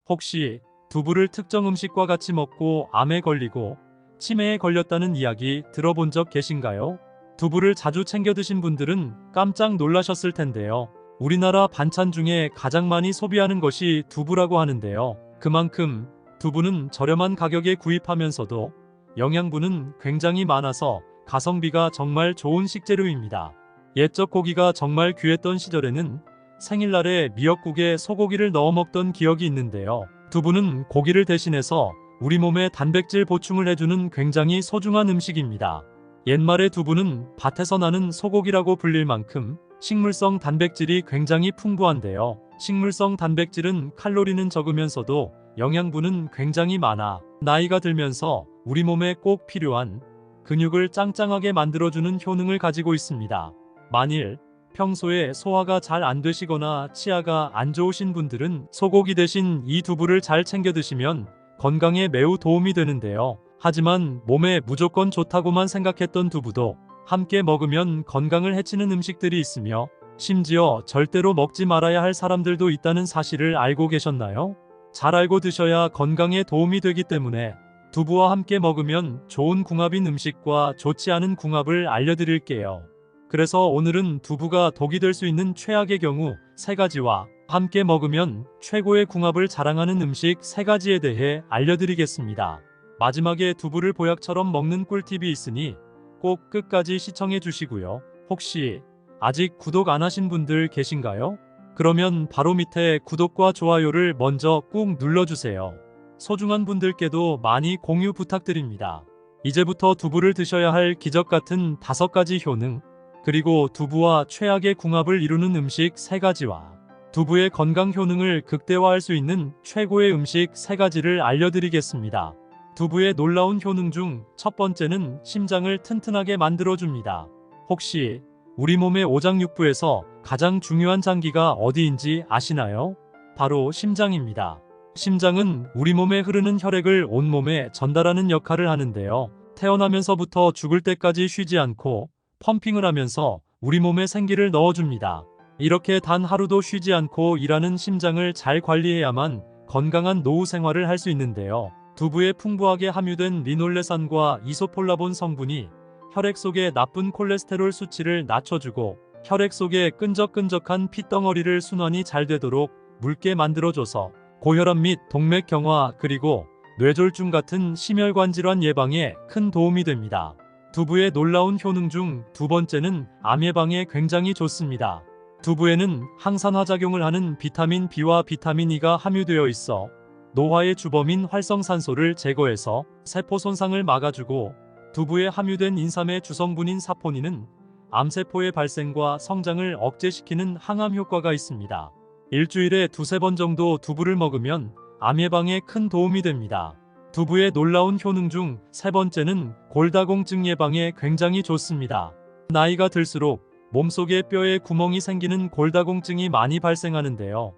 혹시 두부를 특정 음식과 같이 먹고 암에 걸리고 치매에 걸렸다는 이야기 들어본 적 계신가요? 두부를 자주 챙겨 드신 분들은 깜짝 놀라셨을 텐데요. 우리나라 반찬 중에 가장 많이 소비하는 것이 두부라고 하는데요. 그만큼 두부는 저렴한 가격에 구입하면서도 영양분은 굉장히 많아서 가성비가 정말 좋은 식재료입니다. 옛적 고기가 정말 귀했던 시절에는 생일날에 미역국에 소고기를 넣어 먹던 기억이 있는데요. 두부는 고기를 대신해서 우리 몸에 단백질 보충을 해주는 굉장히 소중한 음식입니다. 옛말에 두부는 밭에서 나는 소고기라고 불릴 만큼 식물성 단백질이 굉장히 풍부한데요. 식물성 단백질은 칼로리는 적으면서도 영양분은 굉장히 많아 나이가 들면서 우리 몸에 꼭 필요한 근육을 짱짱하게 만들어주는 효능을 가지고 있습니다. 만일 평소에 소화가 잘 안 되시거나 치아가 안 좋으신 분들은 소고기 대신 이 두부를 잘 챙겨 드시면 건강에 매우 도움이 되는데요. 하지만 몸에 무조건 좋다고만 생각했던 두부도 함께 먹으면 건강을 해치는 음식들이 있으며 심지어 절대로 먹지 말아야 할 사람들도 있다는 사실을 알고 계셨나요? 잘 알고 드셔야 건강에 도움이 되기 때문에 두부와 함께 먹으면 좋은 궁합인 음식과 좋지 않은 궁합을 알려드릴게요. 그래서 오늘은 두부가 독이 될 수 있는 최악의 경우 3가지와 함께 먹으면 최고의 궁합을 자랑하는 음식 3가지에 대해 알려드리겠습니다. 마지막에 두부를 보약처럼 먹는 꿀팁이 있으니 꼭 끝까지 시청해 주시고요. 혹시 아직 구독 안 하신 분들 계신가요? 그러면 바로 밑에 구독과 좋아요를 먼저 꾹 눌러주세요. 소중한 분들께도 많이 공유 부탁드립니다. 이제부터 두부를 드셔야 할 기적 같은 5가지 효능, 그리고 두부와 최악의 궁합을 이루는 음식 3가지와 두부의 건강 효능을 극대화할 수 있는 최고의 음식 3가지를 알려드리겠습니다. 두부의 놀라운 효능 중 첫 번째는 심장을 튼튼하게 만들어줍니다. 혹시 우리 몸의 오장육부에서 가장 중요한 장기가 어디인지 아시나요? 바로 심장입니다. 심장은 우리 몸에 흐르는 혈액을 온몸에 전달하는 역할을 하는데요. 태어나면서부터 죽을 때까지 쉬지 않고 펌핑을 하면서 우리 몸에 생기를 넣어줍니다. 이렇게 단 하루도 쉬지 않고 일하는 심장을 잘 관리해야만 건강한 노후 생활을 할 수 있는데요. 두부에 풍부하게 함유된 리놀레산과 이소폴라본 성분이 혈액 속의 나쁜 콜레스테롤 수치를 낮춰주고 혈액 속의 끈적끈적한 핏덩어리를 순환이 잘 되도록 묽게 만들어줘서 고혈압 및 동맥경화 그리고 뇌졸중 같은 심혈관 질환 예방에 큰 도움이 됩니다. 두부의 놀라운 효능 중 2번째는 암 예방에 굉장히 좋습니다. 두부에는 항산화작용을 하는 비타민 B와 비타민 E가 함유되어 있어 노화의 주범인 활성산소를 제거해서 세포 손상을 막아주고 두부에 함유된 인삼의 주성분인 사포닌은 암세포의 발생과 성장을 억제시키는 항암 효과가 있습니다. 일주일에 2~3번 정도 두부를 먹으면 암 예방에 큰 도움이 됩니다. 두부의 놀라운 효능 중 3번째는 골다공증 예방에 굉장히 좋습니다. 나이가 들수록 몸속에 뼈에 구멍이 생기는 골다공증이 많이 발생하는데요.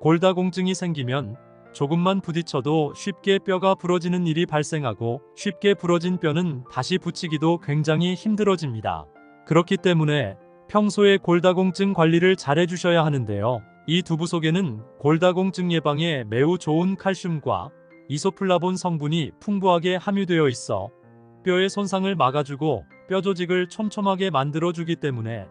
골다공증이 생기면 조금만 부딪혀도 쉽게 뼈가 부러지는 일이 발생하고 쉽게 부러진 뼈는 다시 붙이기도 굉장히 힘들어집니다. 그렇기 때문에 평소에 골다공증 관리를 잘 해주셔야 하는데요. 이 두부 속에는 골다공증 예방에 매우 좋은 칼슘과 이소플라본 성분이 풍부하게 함유되어 있어 뼈의 손상을 막아주고 뼈 조직을 촘촘하게 만들어주기 때문에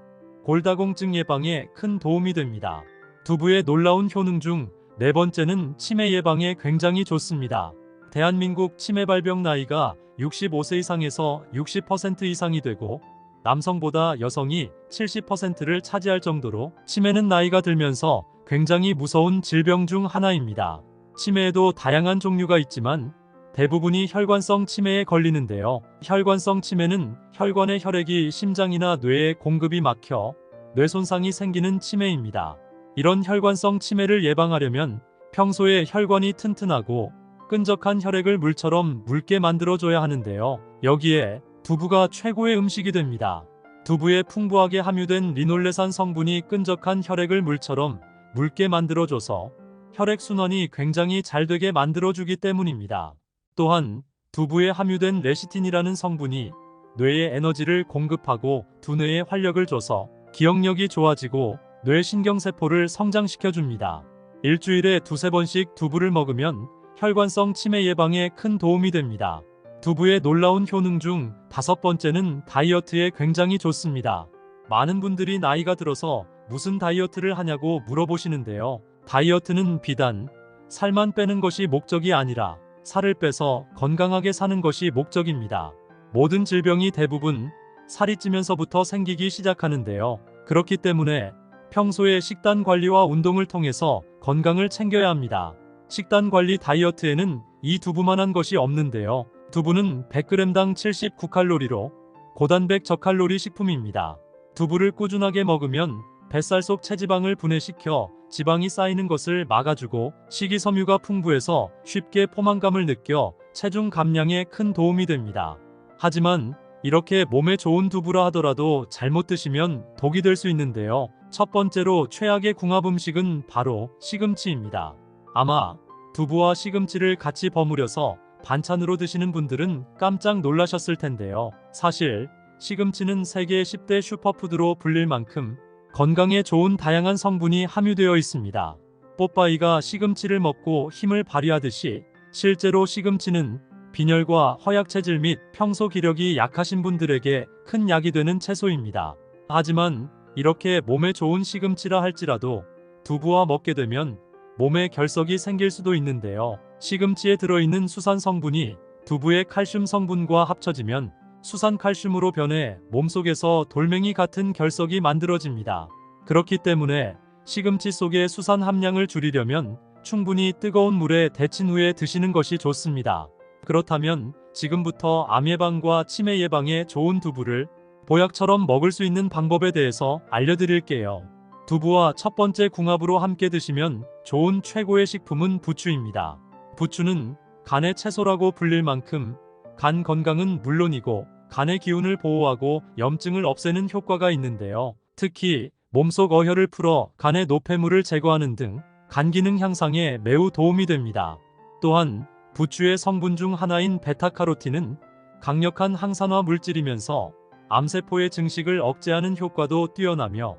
골다공증 예방에 큰 도움이 됩니다. 두부의 놀라운 효능 중 4번째는 치매 예방에 굉장히 좋습니다. 대한민국 치매 발병 나이가 65세 이상에서 60% 이상이 되고 남성보다 여성이 70%를 차지할 정도로 치매는 나이가 들면서 굉장히 무서운 질병 중 하나입니다. 치매에도 다양한 종류가 있지만 대부분이 혈관성 치매에 걸리는데요. 혈관성 치매는 혈관의 혈액이 심장이나 뇌에 공급이 막혀 뇌 손상이 생기는 치매입니다. 이런 혈관성 치매를 예방하려면 평소에 혈관이 튼튼하고 끈적한 혈액을 물처럼 묽게 만들어줘야 하는데요. 여기에 두부가 최고의 음식이 됩니다. 두부에 풍부하게 함유된 리놀레산 성분이 끈적한 혈액을 물처럼 묽게 만들어줘서 혈액순환이 굉장히 잘 되게 만들어주기 때문입니다. 또한 두부에 함유된 레시틴이라는 성분이 뇌에 에너지를 공급하고 두뇌에 활력을 줘서 기억력이 좋아지고 뇌신경세포를 성장시켜줍니다. 일주일에 두세 번씩 두부를 먹으면 혈관성 치매 예방에 큰 도움이 됩니다. 두부의 놀라운 효능 중 5번째는 다이어트에 굉장히 좋습니다. 많은 분들이 나이가 들어서 무슨 다이어트를 하냐고 물어보시는데요. 다이어트는 비단 살만 빼는 것이 목적이 아니라 살을 빼서 건강하게 사는 것이 목적입니다. 모든 질병이 대부분 살이 찌면서부터 생기기 시작하는데요. 그렇기 때문에 평소에 식단 관리와 운동을 통해서 건강을 챙겨야 합니다. 식단 관리 다이어트에는 이 두부만한 것이 없는데요. 두부는 100g당 79칼로리로 고단백 저칼로리 식품입니다. 두부를 꾸준하게 먹으면 뱃살 속 체지방을 분해시켜 지방이 쌓이는 것을 막아주고 식이섬유가 풍부해서 쉽게 포만감을 느껴 체중 감량에 큰 도움이 됩니다. 하지만 이렇게 몸에 좋은 두부라 하더라도 잘못 드시면 독이 될 수 있는데요. 첫 번째로 최악의 궁합 음식은 바로 시금치입니다. 아마 두부와 시금치를 같이 버무려서 반찬으로 드시는 분들은 깜짝 놀라셨을 텐데요. 사실 시금치는 세계 10대 슈퍼푸드로 불릴 만큼 건강에 좋은 다양한 성분이 함유되어 있습니다. 뽀빠이가 시금치를 먹고 힘을 발휘하듯이 실제로 시금치는 빈혈과 허약체질 및 평소 기력이 약하신 분들에게 큰 약이 되는 채소입니다. 하지만 이렇게 몸에 좋은 시금치라 할지라도 두부와 먹게 되면 몸에 결석이 생길 수도 있는데요. 시금치에 들어있는 수산 성분이 두부의 칼슘 성분과 합쳐지면 수산칼슘으로 변해 몸속에서 돌멩이 같은 결석이 만들어집니다. 그렇기 때문에 시금치 속의 수산 함량을 줄이려면 충분히 뜨거운 물에 데친 후에 드시는 것이 좋습니다. 그렇다면 지금부터 암 예방과 치매 예방에 좋은 두부를 보약처럼 먹을 수 있는 방법에 대해서 알려드릴게요. 두부와 첫 번째 궁합으로 함께 드시면 좋은 최고의 식품은 부추입니다. 부추는 간의 채소라고 불릴 만큼 간 건강은 물론이고 간의 기운을 보호하고 염증을 없애는 효과가 있는데요. 특히 몸속 어혈을 풀어 간의 노폐물을 제거하는 등 간 기능 향상에 매우 도움이 됩니다. 또한 부추의 성분 중 하나인 베타카로틴은 강력한 항산화 물질이면서 암세포의 증식을 억제하는 효과도 뛰어나며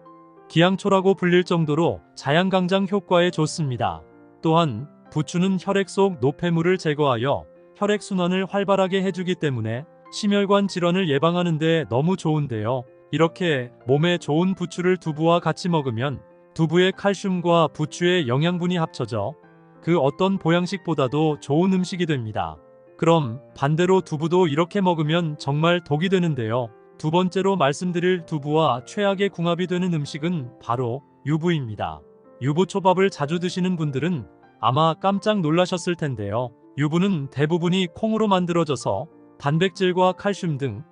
기양초라고 불릴 정도로 자양강장 효과에 좋습니다. 또한 부추는 혈액 속 노폐물을 제거하여 혈액순환을 활발하게 해주기 때문에 심혈관 질환을 예방하는 데 너무 좋은데요. 이렇게 몸에 좋은 부추를 두부와 같이 먹으면 두부의 칼슘과 부추의 영양분이 합쳐져 그 어떤 보양식보다도 좋은 음식이 됩니다. 그럼 반대로 두부도 이렇게 먹으면 정말 독이 되는데요. 두 번째로 말씀드릴 두부와 최악의 궁합이 되는 음식은 바로 유부입니다. 유부초밥을 자주 드시는 분들은 아마 깜짝 놀라셨을 텐데요. 유부는 대부분이 콩으로 만들어져서 단백질과 칼슘 등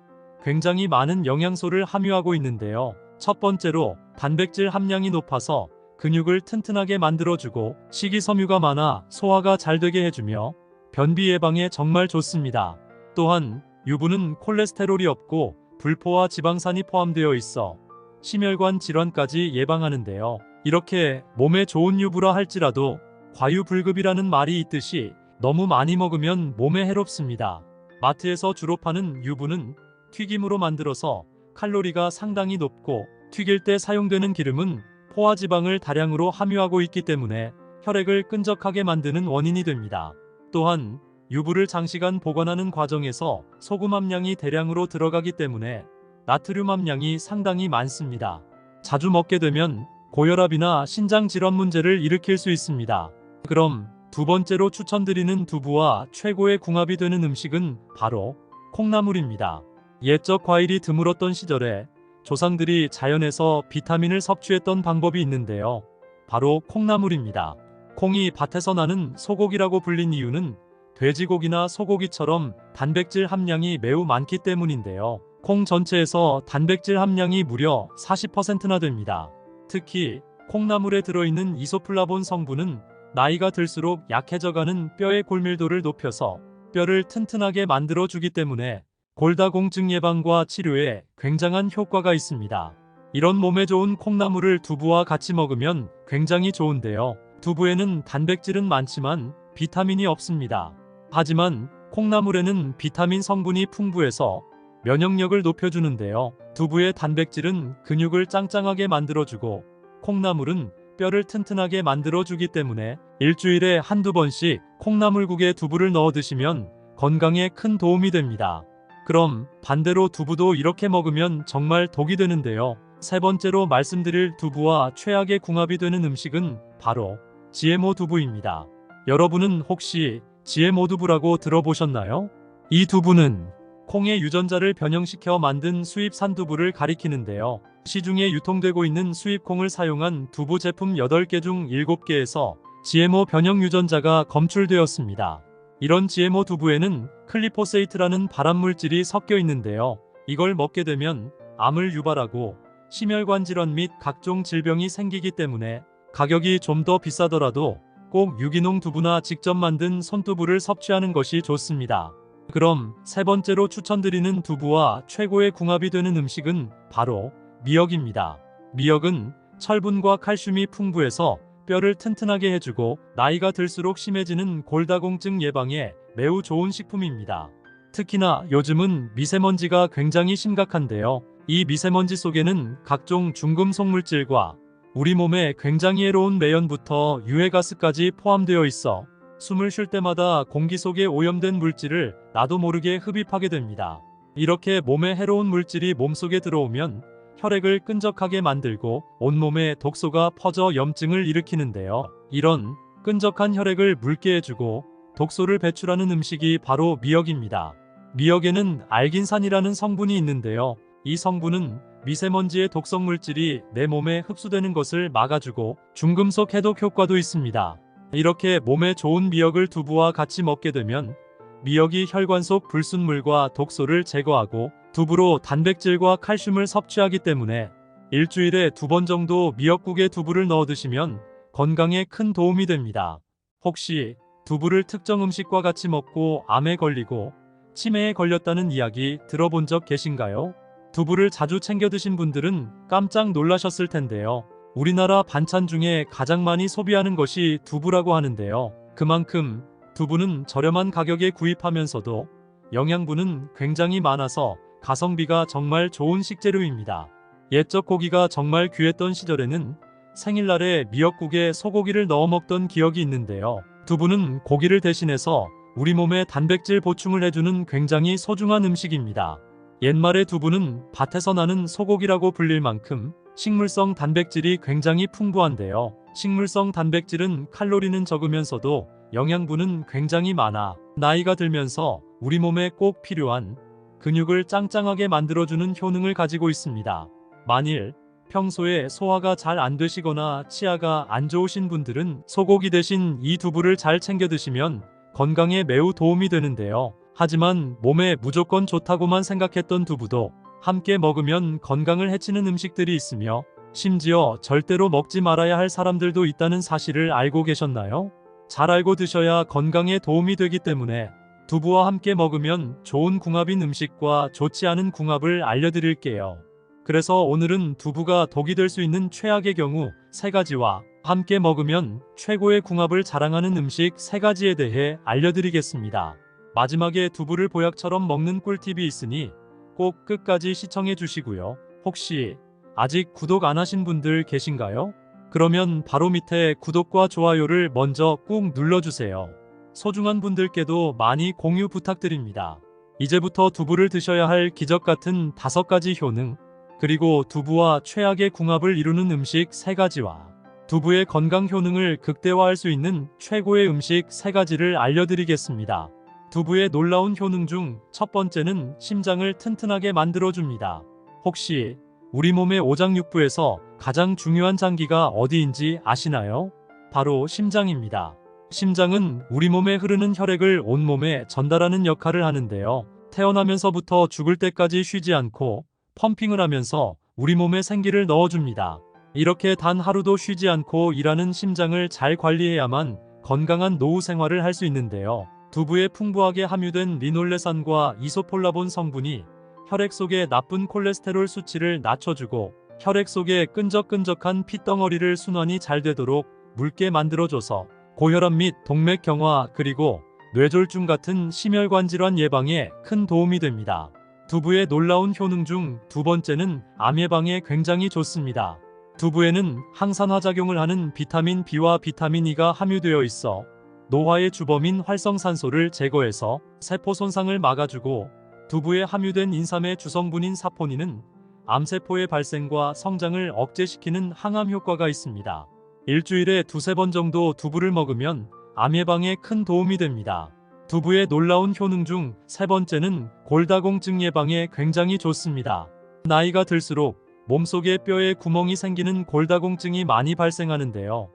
굉장히 많은 영양소를 함유하고 있는데요. 첫 번째로 단백질 함량이 높아서 근육을 튼튼하게 만들어주고 식이섬유가 많아 소화가 잘 되게 해주며 변비 예방에 정말 좋습니다. 또한 유부는 콜레스테롤이 없고 불포화 지방산이 포함되어 있어 심혈관 질환까지 예방하는데요. 이렇게 몸에 좋은 유부라 할지라도 과유불급이라는 말이 있듯이 너무 많이 먹으면 몸에 해롭습니다. 마트에서 주로 파는 유부는 튀김으로 만들어서 칼로리가 상당히 높고 튀길 때 사용되는 기름은 포화지방을 다량으로 함유하고 있기 때문에 혈액을 끈적하게 만드는 원인이 됩니다. 또한 유부를 장시간 보관하는 과정에서 소금 함량이 대량으로 들어가기 때문에 나트륨 함량이 상당히 많습니다. 자주 먹게 되면 고혈압이나 신장 질환 문제를 일으킬 수 있습니다. 그럼 두 번째로 추천드리는 두부와 최고의 궁합이 되는 음식은 바로 콩나물입니다. 옛적 과일이 드물었던 시절에 조상들이 자연에서 비타민을 섭취했던 방법이 있는데요. 바로 콩나물입니다. 콩이 밭에서 나는 소고기라고 불린 이유는 돼지고기나 소고기처럼 단백질 함량이 매우 많기 때문인데요. 콩 전체에서 단백질 함량이 무려 40%나 됩니다. 특히 콩나물에 들어있는 이소플라본 성분은 나이가 들수록 약해져가는 뼈의 골밀도를 높여서 뼈를 튼튼하게 만들어주기 때문에 골다공증 예방과 치료에 굉장한 효과가 있습니다. 이런 몸에 좋은 콩나물을 두부와 같이 먹으면 굉장히 좋은데요. 두부에는 단백질은 많지만 비타민이 없습니다. 하지만 콩나물에는 비타민 성분이 풍부해서 면역력을 높여주는데요. 두부의 단백질은 근육을 짱짱하게 만들어주고 콩나물은 뼈를 튼튼하게 만들어주기 때문에 일주일에 한두 번씩 콩나물국에 두부를 넣어 드시면 건강에 큰 도움이 됩니다. 그럼 반대로 두부도 이렇게 먹으면 정말 독이 되는데요. 세 번째로 말씀드릴 두부와 최악의 궁합이 되는 음식은 바로 GMO 두부입니다. 여러분은 혹시 GMO 두부라고 들어보셨나요? 이 두부는 콩의 유전자를 변형시켜 만든 수입산 두부를 가리키는데요. 시중에 유통되고 있는 수입콩을 사용한 두부 제품 8개 중 7개에서 GMO 변형 유전자가 검출되었습니다. 이런 GMO 두부에는 클리포세이트라는 발암물질이 섞여 있는데요. 이걸 먹게 되면 암을 유발하고 심혈관 질환 및 각종 질병이 생기기 때문에 가격이 좀 더 비싸더라도 꼭 유기농 두부나 직접 만든 손두부를 섭취하는 것이 좋습니다. 그럼 세 번째로 추천드리는 두부와 최고의 궁합이 되는 음식은 바로 미역입니다. 미역은 철분과 칼슘이 풍부해서 뼈를 튼튼하게 해주고 나이가 들수록 심해지는 골다공증 예방에 매우 좋은 식품입니다. 특히나 요즘은 미세먼지가 굉장히 심각한데요. 이 미세먼지 속에는 각종 중금속 물질과 우리 몸에 굉장히 해로운 매연부터 유해가스까지 포함되어 있어 숨을 쉴 때마다 공기 속에 오염된 물질을 나도 모르게 흡입하게 됩니다. 이렇게 몸에 해로운 물질이 몸속에 들어오면 혈액을 끈적하게 만들고 온몸에 독소가 퍼져 염증을 일으키는데요. 이런 끈적한 혈액을 묽게 해주고 독소를 배출하는 음식이 바로 미역입니다. 미역에는 알긴산이라는 성분이 있는데요. 이 성분은 미세먼지의 독성 물질이 내 몸에 흡수되는 것을 막아주고 중금속 해독 효과도 있습니다. 이렇게 몸에 좋은 미역을 두부와 같이 먹게 되면 미역이 혈관 속 불순물과 독소를 제거하고 두부로 단백질과 칼슘을 섭취하기 때문에 일주일에 2번 정도 미역국에 두부를 넣어 드시면 건강에 큰 도움이 됩니다. 혹시 두부를 특정 음식과 같이 먹고 암에 걸리고 치매에 걸렸다는 이야기 들어본 적 계신가요? 두부를 자주 챙겨 드신 분들은 깜짝 놀라셨을 텐데요. 우리나라 반찬 중에 가장 많이 소비하는 것이 두부라고 하는데요. 그만큼 두부는 저렴한 가격에 구입하면서도 영양분은 굉장히 많아서 가성비가 정말 좋은 식재료입니다. 옛적 고기가 정말 귀했던 시절에는 생일날에 미역국에 소고기를 넣어 먹던 기억이 있는데요. 두부는 고기를 대신해서 우리 몸에 단백질 보충을 해주는 굉장히 소중한 음식입니다. 옛말에 두부는 밭에서 나는 소고기라고 불릴 만큼 식물성 단백질이 굉장히 풍부한데요. 식물성 단백질은 칼로리는 적으면서도 영양분은 굉장히 많아 나이가 들면서 우리 몸에 꼭 필요한 근육을 짱짱하게 만들어주는 효능을 가지고 있습니다. 만일 평소에 소화가 잘 안 되시거나 치아가 안 좋으신 분들은 소고기 대신 이 두부를 잘 챙겨 드시면 건강에 매우 도움이 되는데요. 하지만 몸에 무조건 좋다고만 생각했던 두부도 함께 먹으면 건강을 해치는 음식들이 있으며 심지어 절대로 먹지 말아야 할 사람들도 있다는 사실을 알고 계셨나요? 잘 알고 드셔야 건강에 도움이 되기 때문에 두부와 함께 먹으면 좋은 궁합인 음식과 좋지 않은 궁합을 알려드릴게요. 그래서 오늘은 두부가 독이 될 수 있는 최악의 경우 3가지와 함께 먹으면 최고의 궁합을 자랑하는 음식 3가지에 대해 알려드리겠습니다. 마지막에 두부를 보약처럼 먹는 꿀팁이 있으니 꼭 끝까지 시청해 주시고요. 혹시 아직 구독 안 하신 분들 계신가요? 그러면 바로 밑에 구독과 좋아요를 먼저 꾹 눌러주세요. 소중한 분들께도 많이 공유 부탁드립니다. 이제부터 두부를 드셔야 할 기적 같은 5가지 효능, 그리고 두부와 최악의 궁합을 이루는 음식 3가지와 두부의 건강 효능을 극대화할 수 있는 최고의 음식 3가지를 알려드리겠습니다. 두부의 놀라운 효능 중 첫 번째는 심장을 튼튼하게 만들어줍니다. 혹시 우리 몸의 오장육부에서 가장 중요한 장기가 어디인지 아시나요? 바로 심장입니다. 심장은 우리 몸에 흐르는 혈액을 온몸에 전달하는 역할을 하는데요. 태어나면서부터 죽을 때까지 쉬지 않고 펌핑을 하면서 우리 몸에 생기를 넣어줍니다. 이렇게 단 하루도 쉬지 않고 일하는 심장을 잘 관리해야만 건강한 노후 생활을 할 수 있는데요. 두부에 풍부하게 함유된 리놀레산과 이소폴라본 성분이 혈액 속의 나쁜 콜레스테롤 수치를 낮춰주고 혈액 속의 끈적끈적한 핏덩어리를 순환이 잘 되도록 묽게 만들어줘서 고혈압 및 동맥 경화 그리고 뇌졸중 같은 심혈관 질환 예방에 큰 도움이 됩니다. 두부의 놀라운 효능 중 2번째는 암 예방에 굉장히 좋습니다. 두부에는 항산화 작용을 하는 비타민 B와 비타민 E가 함유되어 있어 노화의 주범인 활성산소를 제거해서 세포 손상을 막아주고, 두부에 함유된 인삼의 주성분인 사포닌은 암세포의 발생과 성장을 억제시키는 항암 효과가 있습니다. 일주일에 두세 번 정도 두부를 먹으면 암 예방에 큰 도움이 됩니다. 두부의 놀라운 효능 중 세 번째는 골다공증 예방에 굉장히 좋습니다. 나이가 들수록 몸속에 뼈에 구멍이 생기는 골다공증이 많이 발생하는데요.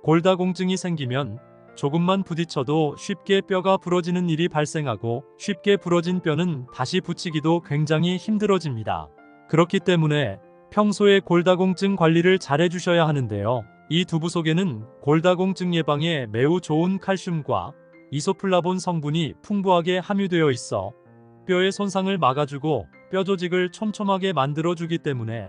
골다공증이 생기면 조금만 부딪혀도 쉽게 뼈가 부러지는 일이 발생하고, 쉽게 부러진 뼈는 다시 붙이기도 굉장히 힘들어집니다. 그렇기 때문에 평소에 골다공증 관리를 잘 해주셔야 하는데요. 이 두부 속에는 골다공증 예방에 매우 좋은 칼슘과 이소플라본 성분이 풍부하게 함유되어 있어 뼈의 손상을 막아주고 뼈 조직을 촘촘하게 만들어주기 때문에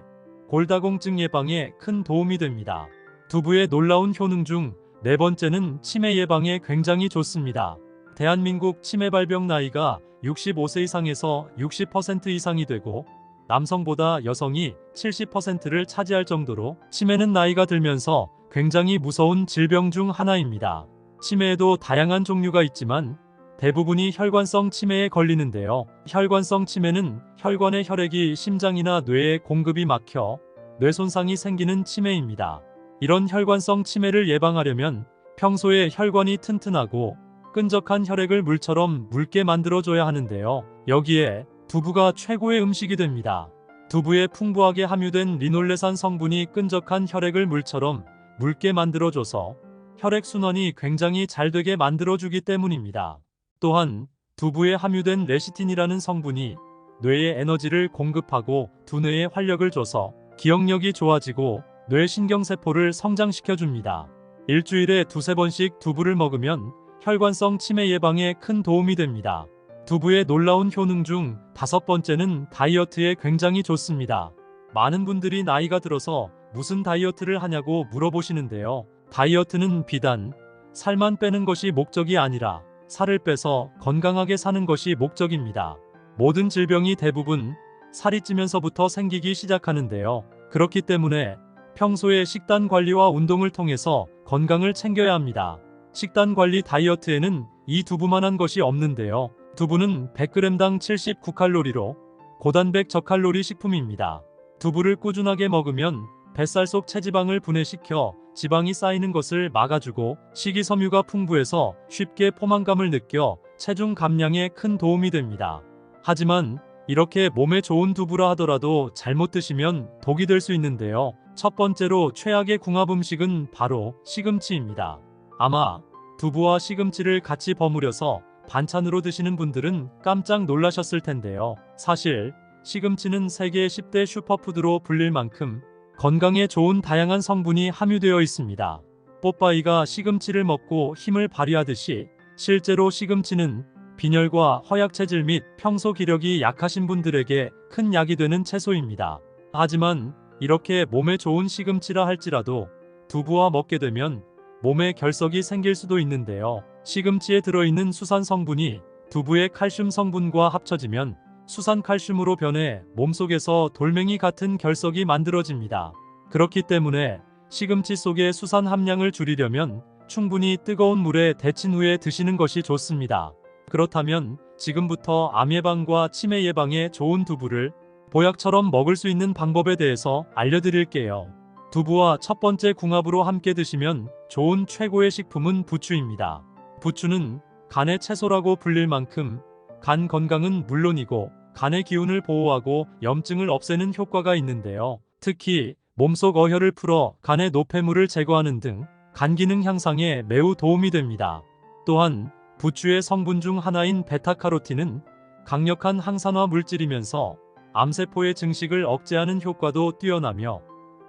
골다공증 예방에 큰 도움이 됩니다. 두부의 놀라운 효능 중 네 번째는 치매 예방에 굉장히 좋습니다. 대한민국 치매 발병 나이가 65세 이상에서 60% 이상이 되고, 남성보다 여성이 70%를 차지할 정도로 치매는 나이가 들면서 굉장히 무서운 질병 중 하나입니다. 치매에도 다양한 종류가 있지만 대부분이 혈관성 치매에 걸리는데요. 혈관성 치매는 혈관의 혈액이 심장이나 뇌에 공급이 막혀 뇌 손상이 생기는 치매입니다. 이런 혈관성 치매를 예방하려면 평소에 혈관이 튼튼하고 끈적한 혈액을 물처럼 묽게 만들어줘야 하는데요. 여기에 두부가 최고의 음식이 됩니다. 두부에 풍부하게 함유된 리놀레산 성분이 끈적한 혈액을 물처럼 묽게 만들어줘서 혈액순환이 굉장히 잘 되게 만들어주기 때문입니다. 또한 두부에 함유된 레시틴이라는 성분이 뇌에 에너지를 공급하고 두뇌에 활력을 줘서 기억력이 좋아지고 뇌신경세포를 성장시켜줍니다. 일주일에 두세 번씩 두부를 먹으면 혈관성 치매 예방에 큰 도움이 됩니다. 두부의 놀라운 효능 중 다섯 번째는 다이어트에 굉장히 좋습니다. 많은 분들이 나이가 들어서 무슨 다이어트를 하냐고 물어보시는데요. 다이어트는 비단 살만 빼는 것이 목적이 아니라 살을 빼서 건강하게 사는 것이 목적입니다. 모든 질병이 대부분 살이 찌면서부터 생기기 시작하는데요. 그렇기 때문에 평소에 식단 관리와 운동을 통해서 건강을 챙겨야 합니다. 식단 관리 다이어트에는 이 두부만한 것이 없는데요. 두부는 100g당 79칼로리로 고단백 저칼로리 식품입니다. 두부를 꾸준하게 먹으면 뱃살 속 체지방을 분해시켜 지방이 쌓이는 것을 막아주고, 식이섬유가 풍부해서 쉽게 포만감을 느껴 체중 감량에 큰 도움이 됩니다. 하지만 이렇게 몸에 좋은 두부라 하더라도 잘못 드시면 독이 될 수 있는데요. 첫 번째로 최악의 궁합 음식은 바로 시금치입니다. 아마 두부와 시금치를 같이 버무려서 반찬으로 드시는 분들은 깜짝 놀라셨을 텐데요. 사실 시금치는 세계 10대 슈퍼푸드로 불릴 만큼 건강에 좋은 다양한 성분이 함유되어 있습니다. 뽀빠이가 시금치를 먹고 힘을 발휘하듯이 실제로 시금치는 빈혈과 허약체질 및 평소 기력이 약하신 분들에게 큰 약이 되는 채소입니다. 하지만 이렇게 몸에 좋은 시금치라 할지라도 두부와 먹게 되면 몸에 결석이 생길 수도 있는데요. 시금치에 들어있는 수산 성분이 두부의 칼슘 성분과 합쳐지면 수산칼슘으로 변해 몸속에서 돌멩이 같은 결석이 만들어집니다. 그렇기 때문에 시금치 속의 수산 함량을 줄이려면 충분히 뜨거운 물에 데친 후에 드시는 것이 좋습니다. 그렇다면 지금부터 암 예방과 치매 예방에 좋은 두부를 보약처럼 먹을 수 있는 방법에 대해서 알려드릴게요. 두부와 첫 번째 궁합으로 함께 드시면 좋은 최고의 식품은 부추입니다. 부추는 간의 채소라고 불릴 만큼 간 건강은 물론이고 간의 기운을 보호하고 염증을 없애는 효과가 있는데요. 특히 몸속 어혈을 풀어 간의 노폐물을 제거하는 등 간 기능 향상에 매우 도움이 됩니다. 또한 부추의 성분 중 하나인 베타카로틴은 강력한 항산화 물질이면서 암세포의 증식을 억제하는 효과도 뛰어나며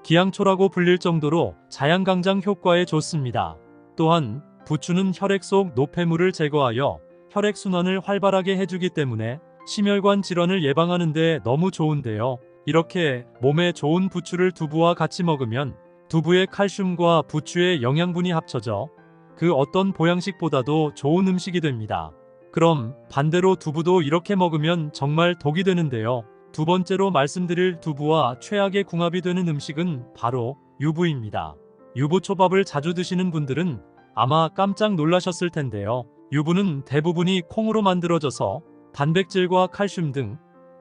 기양초라고 불릴 정도로 자양강장 효과에 좋습니다. 또한 부추는 혈액 속 노폐물을 제거하여 혈액순환을 활발하게 해주기 때문에 심혈관 질환을 예방하는 데 너무 좋은데요. 이렇게 몸에 좋은 부추를 두부와 같이 먹으면 두부의 칼슘과 부추의 영양분이 합쳐져 그 어떤 보양식보다도 좋은 음식이 됩니다. 그럼 반대로 두부도 이렇게 먹으면 정말 독이 되는데요. 두 번째로 말씀드릴 두부와 최악의 궁합이 되는 음식은 바로 유부입니다. 유부초밥을 자주 드시는 분들은 아마 깜짝 놀라셨을 텐데요. 유부는 대부분이 콩으로 만들어져서 단백질과 칼슘 등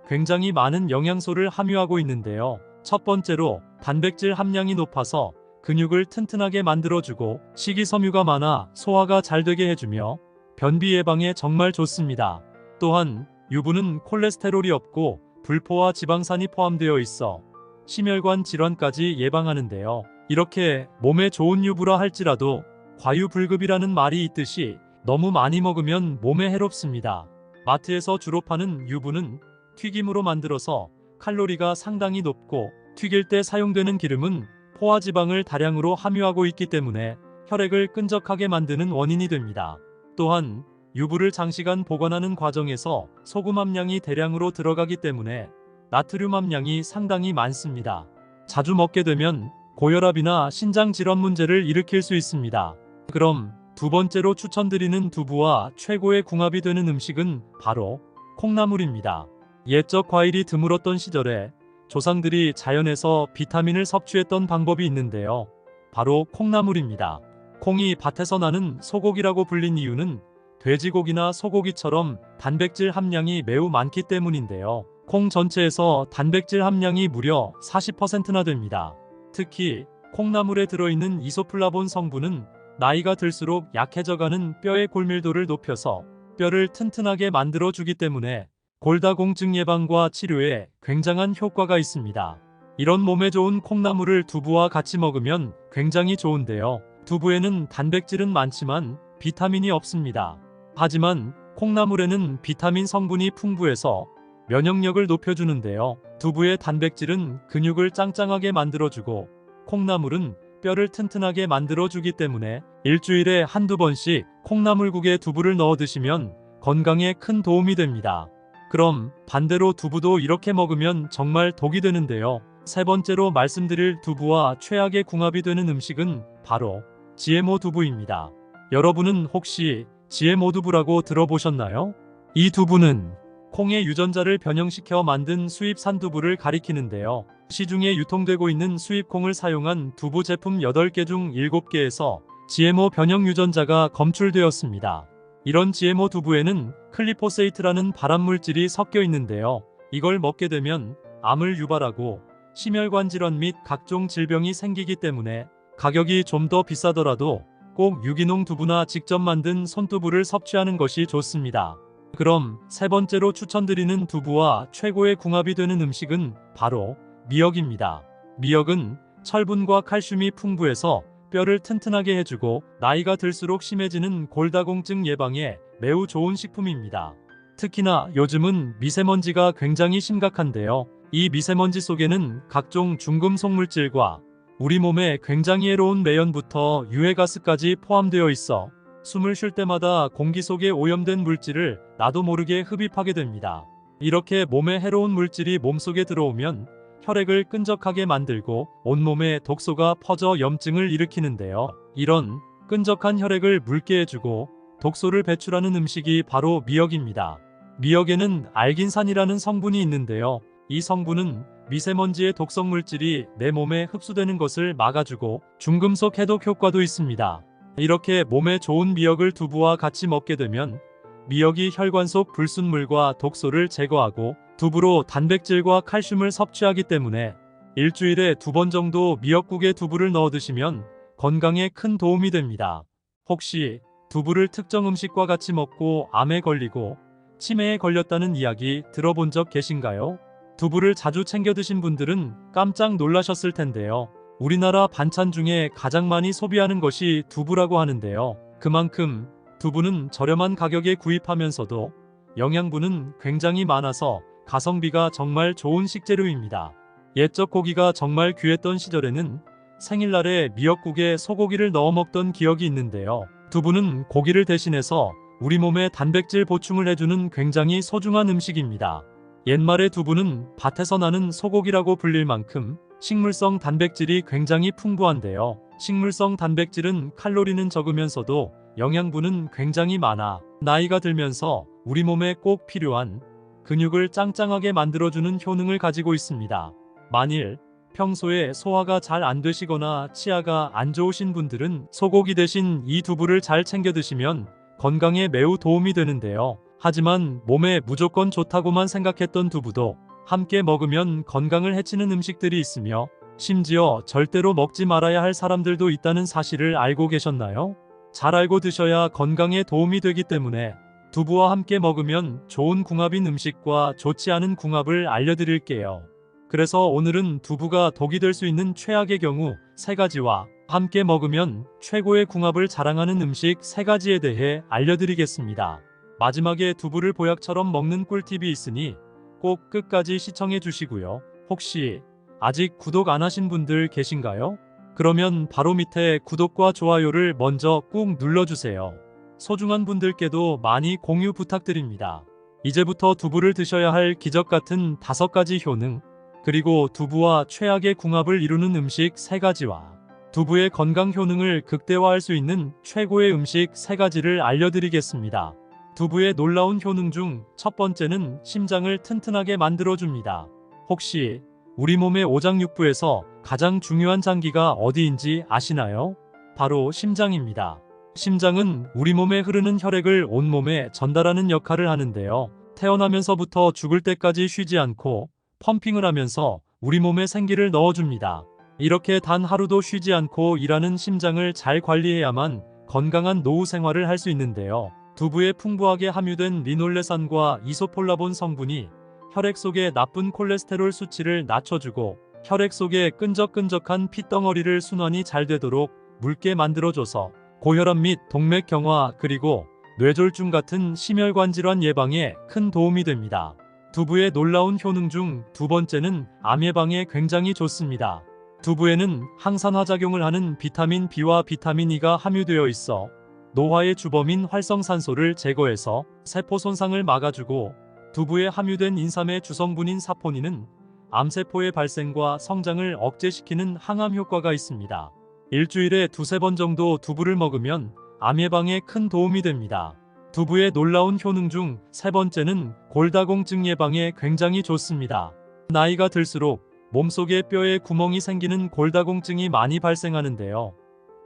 굉장히 많은 영양소를 함유하고 있는데요. 첫 번째로 단백질 함량이 높아서 근육을 튼튼하게 만들어주고 식이섬유가 많아 소화가 잘 되게 해주며 변비 예방에 정말 좋습니다. 또한 유부는 콜레스테롤이 없고 불포화 지방산이 포함되어 있어 심혈관 질환까지 예방하는데요. 이렇게 몸에 좋은 유부라 할지라도 과유불급이라는 말이 있듯이 너무 많이 먹으면 몸에 해롭습니다. 마트에서 주로 파는 유부는 튀김으로 만들어서 칼로리가 상당히 높고 튀길 때 사용되는 기름은 포화지방을 다량으로 함유하고 있기 때문에 혈액을 끈적하게 만드는 원인이 됩니다. 또한 유부를 장시간 보관하는 과정에서 소금 함량이 대량으로 들어가기 때문에 나트륨 함량이 상당히 많습니다. 자주 먹게 되면 고혈압이나 신장 질환 문제를 일으킬 수 있습니다. 그럼 두 번째로 추천드리는 두부와 최고의 궁합이 되는 음식은 바로 콩나물입니다. 옛적 과일이 드물었던 시절에 조상들이 자연에서 비타민을 섭취했던 방법이 있는데요. 바로 콩나물입니다. 콩이 밭에서 나는 소고기라고 불린 이유는 돼지고기나 소고기처럼 단백질 함량이 매우 많기 때문인데요. 콩 전체에서 단백질 함량이 무려 40%나 됩니다. 특히 콩나물에 들어있는 이소플라본 성분은 나이가 들수록 약해져가는 뼈의 골밀도를 높여서 뼈를 튼튼하게 만들어주기 때문에 골다공증 예방과 치료에 굉장한 효과가 있습니다. 이런 몸에 좋은 콩나물을 두부와 같이 먹으면 굉장히 좋은데요. 두부에는 단백질은 많지만 비타민이 없습니다. 하지만 콩나물에는 비타민 성분이 풍부해서 면역력을 높여주는데요. 두부의 단백질은 근육을 짱짱하게 만들어주고 콩나물은 뼈를 튼튼하게 만들어주기 때문에 일주일에 한두 번씩 콩나물국에 두부를 넣어 드시면 건강에 큰 도움이 됩니다. 그럼 반대로 두부도 이렇게 먹으면 정말 독이 되는데요. 세 번째로 말씀드릴 두부와 최악의 궁합이 되는 음식은 바로 GMO 두부입니다. 여러분은 혹시 GMO 두부라고 들어보셨나요? 이 두부는 콩의 유전자를 변형시켜 만든 수입산 두부를 가리키는데요. 시중에 유통되고 있는 수입콩을 사용한 두부 제품 8개 중 7개에서 GMO 변형 유전자가 검출되었습니다. 이런 GMO 두부에는 클리포세이트라는 발암물질이 섞여 있는데요. 이걸 먹게 되면 암을 유발하고 심혈관 질환 및 각종 질병이 생기기 때문에 가격이 좀 더 비싸더라도 꼭 유기농 두부나 직접 만든 손두부를 섭취하는 것이 좋습니다. 그럼 세 번째로 추천드리는 두부와 최고의 궁합이 되는 음식은 바로 미역입니다. 미역은 철분과 칼슘이 풍부해서 뼈를 튼튼하게 해주고 나이가 들수록 심해지는 골다공증 예방에 매우 좋은 식품입니다. 특히나 요즘은 미세먼지가 굉장히 심각한데요. 이 미세먼지 속에는 각종 중금속 물질과 우리 몸에 굉장히 해로운 매연부터 유해가스까지 포함되어 있어 숨을 쉴 때마다 공기 속에 오염된 물질을 나도 모르게 흡입하게 됩니다. 이렇게 몸에 해로운 물질이 몸속에 들어오면 혈액을 끈적하게 만들고 온몸에 독소가 퍼져 염증을 일으키는데요. 이런 끈적한 혈액을 묽게 해주고 독소를 배출하는 음식이 바로 미역입니다. 미역에는 알긴산이라는 성분이 있는데요. 이 성분은 미세먼지의 독성 물질이 내 몸에 흡수되는 것을 막아주고 중금속 해독 효과도 있습니다. 이렇게 몸에 좋은 미역을 두부와 같이 먹게 되면 미역이 혈관 속 불순물과 독소를 제거하고 두부로 단백질과 칼슘을 섭취하기 때문에 일주일에 2번 정도 미역국에 두부를 넣어 드시면 건강에 큰 도움이 됩니다. 혹시 두부를 특정 음식과 같이 먹고 암에 걸리고 치매에 걸렸다는 이야기 들어본 적 계신가요? 두부를 자주 챙겨 드신 분들은 깜짝 놀라셨을 텐데요. 우리나라 반찬 중에 가장 많이 소비하는 것이 두부라고 하는데요. 그만큼 두부는 저렴한 가격에 구입하면서도 영양분은 굉장히 많아서 가성비가 정말 좋은 식재료입니다. 옛적 고기가 정말 귀했던 시절에는 생일날에 미역국에 소고기를 넣어 먹던 기억이 있는데요. 두부는 고기를 대신해서 우리 몸에 단백질 보충을 해주는 굉장히 소중한 음식입니다. 옛말에 두부는 밭에서 나는 소고기라고 불릴 만큼 식물성 단백질이 굉장히 풍부한데요. 식물성 단백질은 칼로리는 적으면서도 영양분은 굉장히 많아 나이가 들면서 우리 몸에 꼭 필요한 근육을 짱짱하게 만들어주는 효능을 가지고 있습니다. 만일 평소에 소화가 잘 안 되시거나 치아가 안 좋으신 분들은 소고기 대신 이 두부를 잘 챙겨 드시면 건강에 매우 도움이 되는데요. 하지만 몸에 무조건 좋다고만 생각했던 두부도 함께 먹으면 건강을 해치는 음식들이 있으며 심지어 절대로 먹지 말아야 할 사람들도 있다는 사실을 알고 계셨나요? 잘 알고 드셔야 건강에 도움이 되기 때문에 두부와 함께 먹으면 좋은 궁합인 음식과 좋지 않은 궁합을 알려드릴게요. 그래서 오늘은 두부가 독이 될 수 있는 최악의 경우 3가지와 함께 먹으면 최고의 궁합을 자랑하는 음식 3가지에 대해 알려드리겠습니다. 마지막에 두부를 보약처럼 먹는 꿀팁이 있으니 꼭 끝까지 시청해 주시고요. 혹시 아직 구독 안 하신 분들 계신가요? 그러면 바로 밑에 구독과 좋아요를 먼저 꾹 눌러주세요. 소중한 분들께도 많이 공유 부탁드립니다. 이제부터 두부를 드셔야 할 기적 같은 5가지 효능, 그리고 두부와 최악의 궁합을 이루는 음식 3가지와 두부의 건강 효능을 극대화할 수 있는 최고의 음식 3가지를 알려드리겠습니다. 두부의 놀라운 효능 중 첫 번째는 심장을 튼튼하게 만들어줍니다. 혹시 우리 몸의 오장육부에서 가장 중요한 장기가 어디인지 아시나요? 바로 심장입니다. 심장은 우리 몸에 흐르는 혈액을 온몸에 전달하는 역할을 하는데요. 태어나면서부터 죽을 때까지 쉬지 않고 펌핑을 하면서 우리 몸에 생기를 넣어줍니다. 이렇게 단 하루도 쉬지 않고 일하는 심장을 잘 관리해야만 건강한 노후 생활을 할 수 있는데요. 두부에 풍부하게 함유된 리놀레산과 이소폴라본 성분이 혈액 속의 나쁜 콜레스테롤 수치를 낮춰주고 혈액 속의 끈적끈적한 핏덩어리를 순환이 잘 되도록 묽게 만들어줘서 고혈압 및 동맥경화 그리고 뇌졸중 같은 심혈관 질환 예방에 큰 도움이 됩니다. 두부의 놀라운 효능 중 2번째는 암 예방에 굉장히 좋습니다. 두부에는 항산화 작용을 하는 비타민 B와 비타민 E가 함유되어 있어 노화의 주범인 활성산소를 제거해서 세포 손상을 막아주고 두부에 함유된 인삼의 주성분인 사포닌은 암세포의 발생과 성장을 억제시키는 항암 효과가 있습니다. 일주일에 2~3번 정도 두부를 먹으면 암 예방에 큰 도움이 됩니다. 두부의 놀라운 효능 중 3번째는 골다공증 예방에 굉장히 좋습니다. 나이가 들수록 몸속에 뼈에 구멍이 생기는 골다공증이 많이 발생하는데요.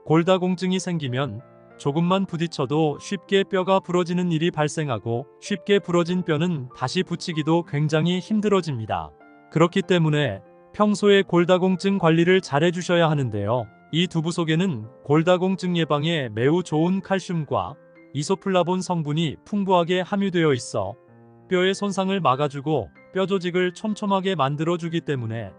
골다공증이 생기면 조금만 부딪혀도 쉽게 뼈가 부러지는 일이 발생하고 쉽게 부러진 뼈는 다시 붙이기도 굉장히 힘들어집니다. 그렇기 때문에 평소에 골다공증 관리를 잘 해주셔야 하는데요. 이 두부 속에는 골다공증 예방에 매우 좋은 칼슘과 이소플라본 성분이 풍부하게 함유되어 있어 뼈의 손상을 막아주고 뼈 조직을 촘촘하게 만들어주기 때문에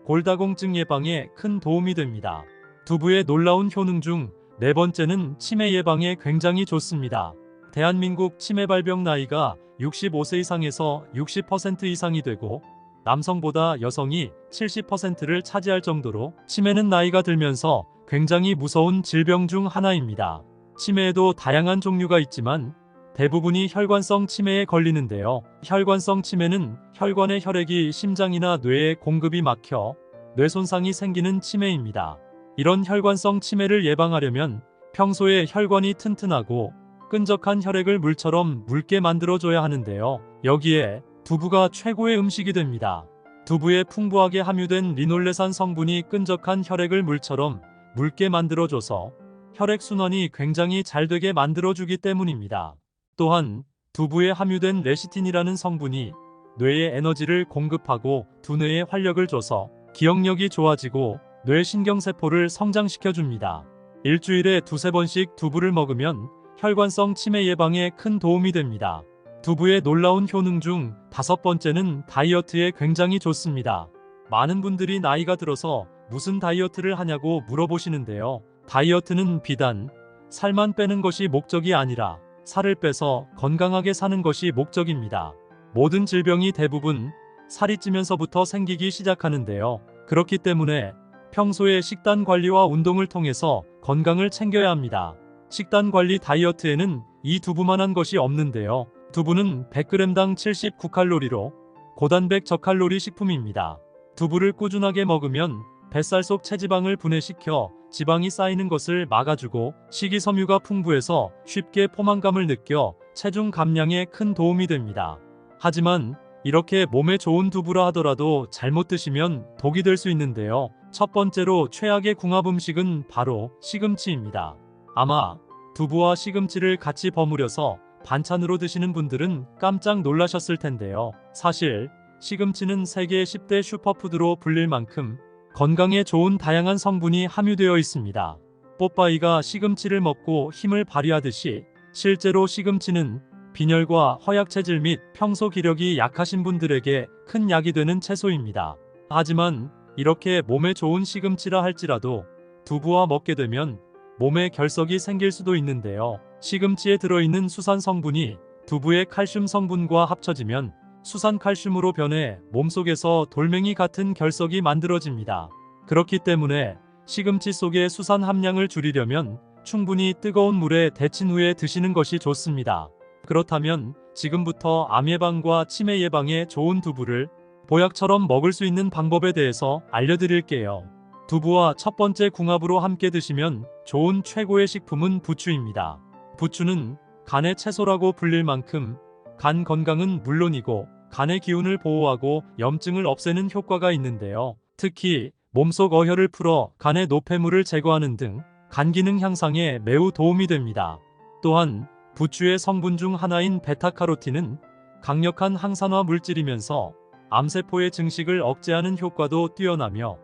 골다공증 예방에 큰 도움이 됩니다. 두부의 놀라운 효능 중 4번째는 치매 예방에 굉장히 좋습니다. 대한민국 치매 발병 나이가 65세 이상에서 60% 이상이 되고 남성보다 여성이 70%를 차지할 정도로 치매는 나이가 들면서 굉장히 무서운 질병 중 하나입니다. 치매에도 다양한 종류가 있지만 대부분이 혈관성 치매에 걸리는데요. 혈관성 치매는 혈관의 혈액이 심장이나 뇌에 공급이 막혀 뇌 손상이 생기는 치매입니다. 이런 혈관성 치매를 예방하려면 평소에 혈관이 튼튼하고 끈적한 혈액을 물처럼 묽게 만들어줘야 하는데요. 여기에 두부가 최고의 음식이 됩니다. 두부에 풍부하게 함유된 리놀레산 성분이 끈적한 혈액을 물처럼 묽게 만들어줘서 혈액순환이 굉장히 잘 되게 만들어주기 때문입니다. 또한 두부에 함유된 레시틴이라는 성분이 뇌에 에너지를 공급하고 두뇌에 활력을 줘서 기억력이 좋아지고 뇌신경세포를 성장시켜줍니다. 일주일에 2~3번씩 두부를 먹으면 혈관성 치매 예방에 큰 도움이 됩니다. 두부의 놀라운 효능 중 5번째는 다이어트에 굉장히 좋습니다. 많은 분들이 나이가 들어서 무슨 다이어트를 하냐고 물어보시는데요. 다이어트는 비단 살만 빼는 것이 목적이 아니라 살을 빼서 건강하게 사는 것이 목적입니다. 모든 질병이 대부분 살이 찌면서부터 생기기 시작하는데요. 그렇기 때문에 평소에 식단 관리와 운동을 통해서 건강을 챙겨야 합니다. 식단 관리 다이어트에는 이 두부만한 것이 없는데요. 두부는 100g당 79칼로리로 고단백 저칼로리 식품입니다. 두부를 꾸준하게 먹으면 뱃살 속 체지방을 분해시켜 지방이 쌓이는 것을 막아주고 식이섬유가 풍부해서 쉽게 포만감을 느껴 체중 감량에 큰 도움이 됩니다. 하지만 이렇게 몸에 좋은 두부라 하더라도 잘못 드시면 독이 될 수 있는데요. 첫 번째로 최악의 궁합 음식은 바로 시금치입니다. 아마 두부와 시금치를 같이 버무려서 반찬으로 드시는 분들은 깜짝 놀라셨을 텐데요. 사실 시금치는 세계 10대 슈퍼푸드로 불릴 만큼 건강에 좋은 다양한 성분이 함유되어 있습니다. 뽀빠이가 시금치를 먹고 힘을 발휘하듯이 실제로 시금치는 빈혈과 허약체질 및 평소 기력이 약하신 분들에게 큰 약이 되는 채소입니다. 하지만 이렇게 몸에 좋은 시금치라 할지라도 두부와 먹게 되면 몸에 결석이 생길 수도 있는데요. 시금치에 들어있는 수산 성분이 두부의 칼슘 성분과 합쳐지면 수산칼슘으로 변해 몸속에서 돌멩이 같은 결석이 만들어집니다. 그렇기 때문에 시금치 속의 수산 함량을 줄이려면 충분히 뜨거운 물에 데친 후에 드시는 것이 좋습니다. 그렇다면 지금부터 암 예방과 치매 예방에 좋은 두부를 보약처럼 먹을 수 있는 방법에 대해서 알려드릴게요. 두부와 첫 번째 궁합으로 함께 드시면 좋은 최고의 식품은 부추입니다. 부추는 간의 채소라고 불릴 만큼 간 건강은 물론이고 간의 기운을 보호하고 염증을 없애는 효과가 있는데요. 특히 몸속 어혈을 풀어 간의 노폐물을 제거하는 등 간 기능 향상에 매우 도움이 됩니다. 또한 부추의 성분 중 하나인 베타카로틴은 강력한 항산화 물질이면서 암세포의 증식을 억제하는 효과도 뛰어나며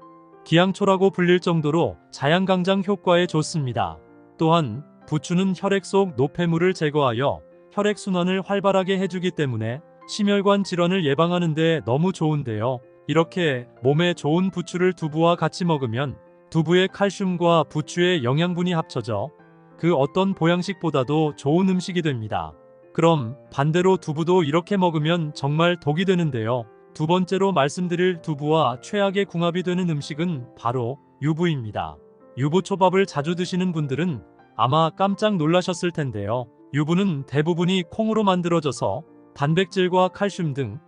기양초라고 불릴 정도로 자양강장 효과에 좋습니다. 또한 부추는 혈액 속 노폐물을 제거하여 혈액순환을 활발하게 해주기 때문에 심혈관 질환을 예방하는 데 너무 좋은데요. 이렇게 몸에 좋은 부추를 두부와 같이 먹으면 두부의 칼슘과 부추의 영양분이 합쳐져 그 어떤 보양식보다도 좋은 음식이 됩니다. 그럼 반대로 두부도 이렇게 먹으면 정말 독이 되는데요. 두 번째로 말씀드릴 두부와 최악의 궁합이 되는 음식은 바로 유부입니다. 유부초밥을 자주 드시는 분들은 아마 깜짝 놀라셨을 텐데요. 유부는 대부분이 콩으로 만들어져서 단백질과 칼슘 등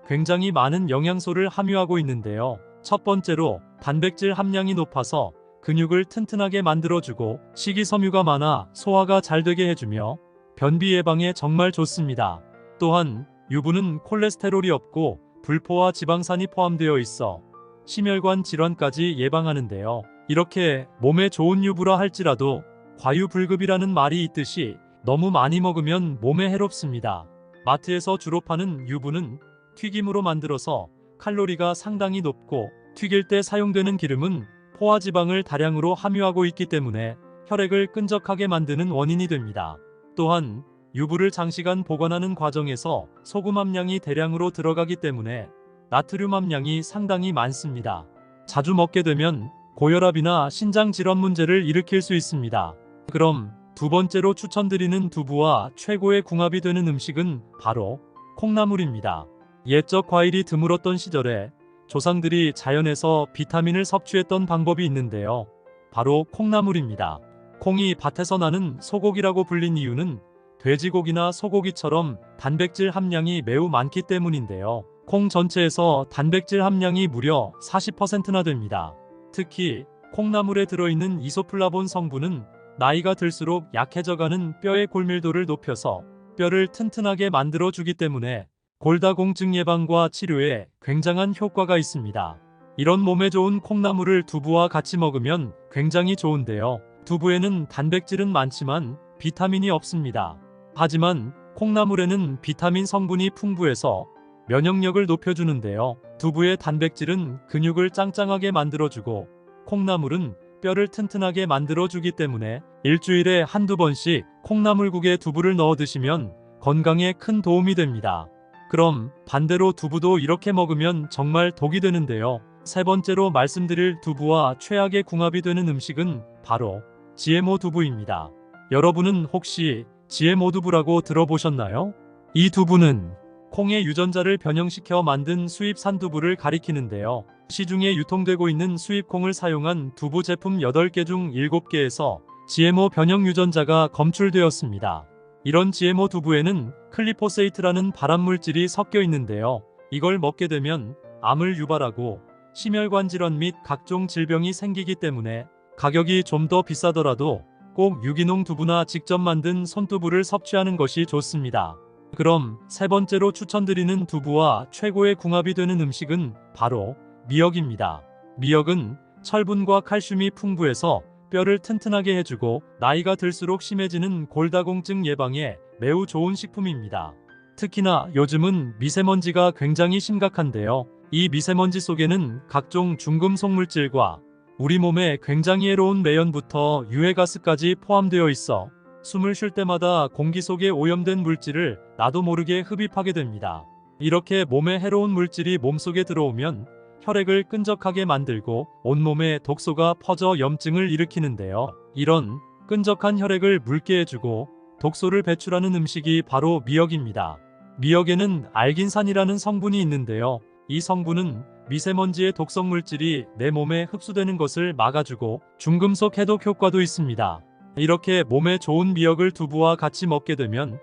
굉장히 많은 영양소를 함유하고 있는데요. 첫 번째로 단백질 함량이 높아서 근육을 튼튼하게 만들어주고 식이섬유가 많아 소화가 잘 되게 해주며 변비 예방에 정말 좋습니다. 또한 유부는 콜레스테롤이 없고 불포화 지방산이 포함되어 있어 심혈관 질환까지 예방하는데요. 이렇게 몸에 좋은 유부라 할지라도 과유불급이라는 말이 있듯이 너무 많이 먹으면 몸에 해롭습니다. 마트에서 주로 파는 유부는 튀김으로 만들어서 칼로리가 상당히 높고 튀길 때 사용되는 기름은 포화지방을 다량으로 함유하고 있기 때문에 혈액을 끈적하게 만드는 원인이 됩니다. 또한 유부를 장시간 보관하는 과정에서 소금 함량이 대량으로 들어가기 때문에 나트륨 함량이 상당히 많습니다. 자주 먹게 되면 고혈압이나 신장 질환 문제를 일으킬 수 있습니다. 그럼 두 번째로 추천드리는 두부와 최고의 궁합이 되는 음식은 바로 콩나물입니다. 옛적 과일이 드물었던 시절에 조상들이 자연에서 비타민을 섭취했던 방법이 있는데요. 바로 콩나물입니다. 콩이 밭에서 나는 소고기라고 불린 이유는 돼지고기나 소고기처럼 단백질 함량이 매우 많기 때문인데요. 콩 전체에서 단백질 함량이 무려 40%나 됩니다. 특히 콩나물에 들어있는 이소플라본 성분은 나이가 들수록 약해져가는 뼈의 골밀도를 높여서 뼈를 튼튼하게 만들어주기 때문에 골다공증 예방과 치료에 굉장한 효과가 있습니다. 이런 몸에 좋은 콩나물을 두부와 같이 먹으면 굉장히 좋은데요. 두부에는 단백질은 많지만 비타민이 없습니다. 하지만 콩나물에는 비타민 성분이 풍부해서 면역력을 높여주는데요. 두부의 단백질은 근육을 짱짱하게 만들어주고 콩나물은 뼈를 튼튼하게 만들어주기 때문에 일주일에 한두 번씩 콩나물국에 두부를 넣어 드시면 건강에 큰 도움이 됩니다. 그럼 반대로 두부도 이렇게 먹으면 정말 독이 되는데요. 세 번째로 말씀드릴 두부와 최악의 궁합이 되는 음식은 바로 GMO 두부입니다. 여러분은 혹시 GMO 두부라고 들어보셨나요? 이 두부는 콩의 유전자를 변형시켜 만든 수입산 두부를 가리키는데요. 시중에 유통되고 있는 수입콩을 사용한 두부 제품 8개 중 7개에서 GMO 변형 유전자가 검출되었습니다. 이런 GMO 두부에는 클리포세이트라는 발암물질이 섞여 있는데요. 이걸 먹게 되면 암을 유발하고 심혈관 질환 및 각종 질병이 생기기 때문에 가격이 좀 더 비싸더라도 꼭 유기농 두부나 직접 만든 손두부를 섭취하는 것이 좋습니다. 그럼 세 번째로 추천드리는 두부와 최고의 궁합이 되는 음식은 바로 미역입니다. 미역은 철분과 칼슘이 풍부해서 뼈를 튼튼하게 해주고 나이가 들수록 심해지는 골다공증 예방에 매우 좋은 식품입니다. 특히나 요즘은 미세먼지가 굉장히 심각한데요. 이 미세먼지 속에는 각종 중금속 물질과 우리 몸에 굉장히 해로운 매연부터 유해가스까지 포함되어 있어 숨을 쉴 때마다 공기 속에 오염된 물질을 나도 모르게 흡입하게 됩니다. 이렇게 몸에 해로운 물질이 몸속에 들어오면 혈액을 끈적하게 만들고 온몸에 독소가 퍼져 염증을 일으키는데요. 이런 끈적한 혈액을 묽게 해주고 독소를 배출하는 음식이 바로 미역입니다. 미역에는 알긴산이라는 성분이 있는데요. 이 성분은 미세먼지의 독성 물질이 내 몸에 흡수되는 것을 막아주고 중금속 해독 효과도 있습니다. 이렇게 몸에 좋은 미역을 두부와 같이 먹게 되면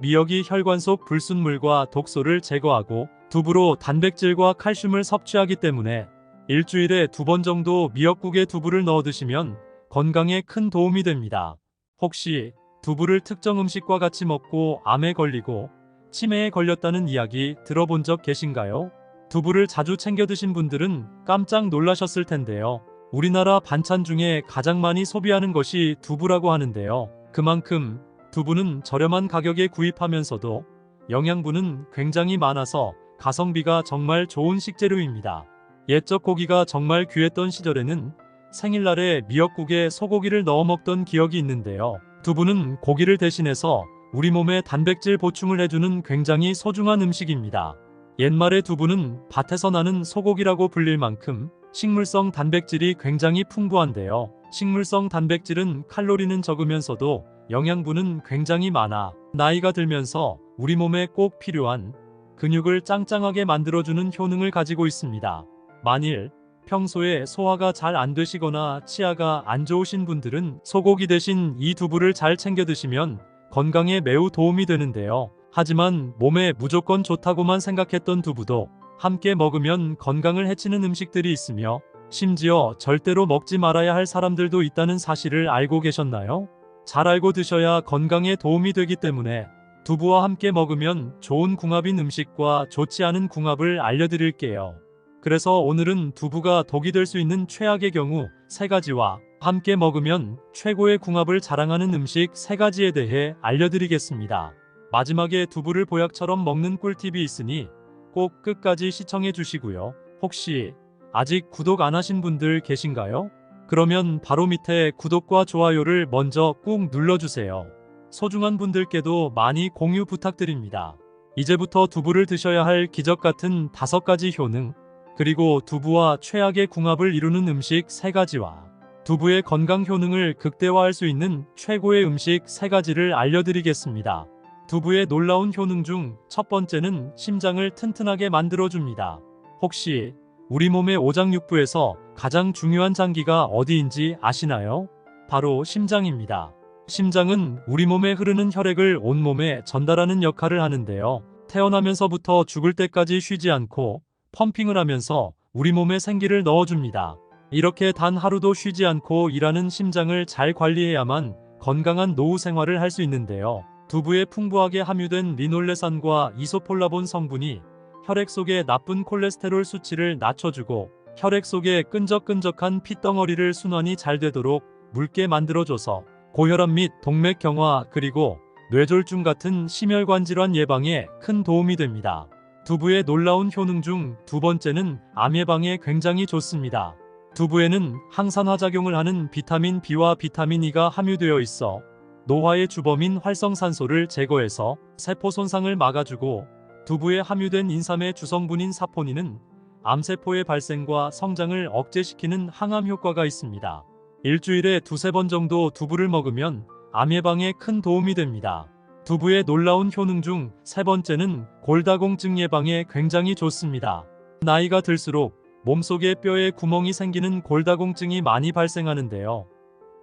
미역이 혈관 속 불순물과 독소를 제거하고 두부로 단백질과 칼슘을 섭취하기 때문에 일주일에 2번 정도 미역국에 두부를 넣어 드시면 건강에 큰 도움이 됩니다. 혹시 두부를 특정 음식과 같이 먹고 암에 걸리고 치매에 걸렸다는 이야기 들어본 적 계신가요? 두부를 자주 챙겨 드신 분들은 깜짝 놀라셨을 텐데요. 우리나라 반찬 중에 가장 많이 소비하는 것이 두부라고 하는데요. 그만큼 두부는 저렴한 가격에 구입하면서도 영양분은 굉장히 많아서 가성비가 정말 좋은 식재료입니다. 옛적 고기가 정말 귀했던 시절에는 생일날에 미역국에 소고기를 넣어 먹던 기억이 있는데요. 두부는 고기를 대신해서 우리 몸에 단백질 보충을 해주는 굉장히 소중한 음식입니다. 옛말에 두부는 밭에서 나는 소고기라고 불릴 만큼 식물성 단백질이 굉장히 풍부한데요. 식물성 단백질은 칼로리는 적으면서도 영양분은 굉장히 많아 나이가 들면서 우리 몸에 꼭 필요한 근육을 짱짱하게 만들어주는 효능을 가지고 있습니다. 만일 평소에 소화가 잘 안 되시거나 치아가 안 좋으신 분들은 소고기 대신 이 두부를 잘 챙겨 드시면 건강에 매우 도움이 되는데요. 하지만 몸에 무조건 좋다고만 생각했던 두부도 함께 먹으면 건강을 해치는 음식들이 있으며 심지어 절대로 먹지 말아야 할 사람들도 있다는 사실을 알고 계셨나요? 잘 알고 드셔야 건강에 도움이 되기 때문에 두부와 함께 먹으면 좋은 궁합인 음식과 좋지 않은 궁합을 알려드릴게요. 그래서 오늘은 두부가 독이 될 수 있는 최악의 경우 3가지와 함께 먹으면 최고의 궁합을 자랑하는 음식 3가지에 대해 알려드리겠습니다. 마지막에 두부를 보약처럼 먹는 꿀팁이 있으니 꼭 끝까지 시청해 주시고요. 혹시 아직 구독 안 하신 분들 계신가요? 그러면 바로 밑에 구독과 좋아요를 먼저 꾹 눌러주세요. 소중한 분들께도 많이 공유 부탁드립니다. 이제부터 두부를 드셔야 할 기적 같은 5가지 효능, 그리고 두부와 최악의 궁합을 이루는 음식 3가지와 두부의 건강 효능을 극대화할 수 있는 최고의 음식 3가지를 알려드리겠습니다. 두부의 놀라운 효능 중 첫 번째는 심장을 튼튼하게 만들어줍니다. 혹시 우리 몸의 오장육부에서 가장 중요한 장기가 어디인지 아시나요? 바로 심장입니다. 심장은 우리 몸에 흐르는 혈액을 온몸에 전달하는 역할을 하는데요. 태어나면서부터 죽을 때까지 쉬지 않고 펌핑을 하면서 우리 몸에 생기를 넣어줍니다. 이렇게 단 하루도 쉬지 않고 일하는 심장을 잘 관리해야만 건강한 노후 생활을 할 수 있는데요. 두부에 풍부하게 함유된 리놀레산과 이소폴라본 성분이 혈액 속의 나쁜 콜레스테롤 수치를 낮춰주고 혈액 속의 끈적끈적한 핏덩어리를 순환이 잘 되도록 묽게 만들어줘서 고혈압 및 동맥경화 그리고 뇌졸중 같은 심혈관 질환 예방에 큰 도움이 됩니다. 두부의 놀라운 효능 중 2번째는 암 예방에 굉장히 좋습니다. 두부에는 항산화 작용을 하는 비타민 B와 비타민 E가 함유되어 있어 노화의 주범인 활성산소를 제거해서 세포 손상을 막아주고 두부에 함유된 인삼의 주성분인 사포닌은 암세포의 발생과 성장을 억제시키는 항암 효과가 있습니다. 일주일에 2~3번 정도 두부를 먹으면 암 예방에 큰 도움이 됩니다. 두부의 놀라운 효능 중 3번째는 골다공증 예방에 굉장히 좋습니다. 나이가 들수록 몸속에 뼈에 구멍이 생기는 골다공증이 많이 발생하는데요.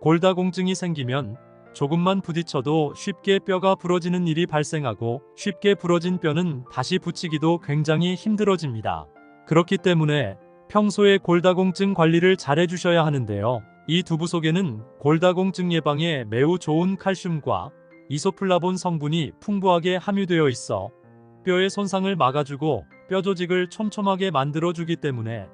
골다공증이 생기면 조금만 부딪혀도 쉽게 뼈가 부러지는 일이 발생하고 쉽게 부러진 뼈는 다시 붙이기도 굉장히 힘들어집니다. 그렇기 때문에 평소에 골다공증 관리를 잘 해주셔야 하는데요. 이 두부 속에는 골다공증 예방에 매우 좋은 칼슘과 이소플라본 성분이 풍부하게 함유되어 있어 뼈의 손상을 막아주고 뼈 조직을 촘촘하게 만들어주기 때문에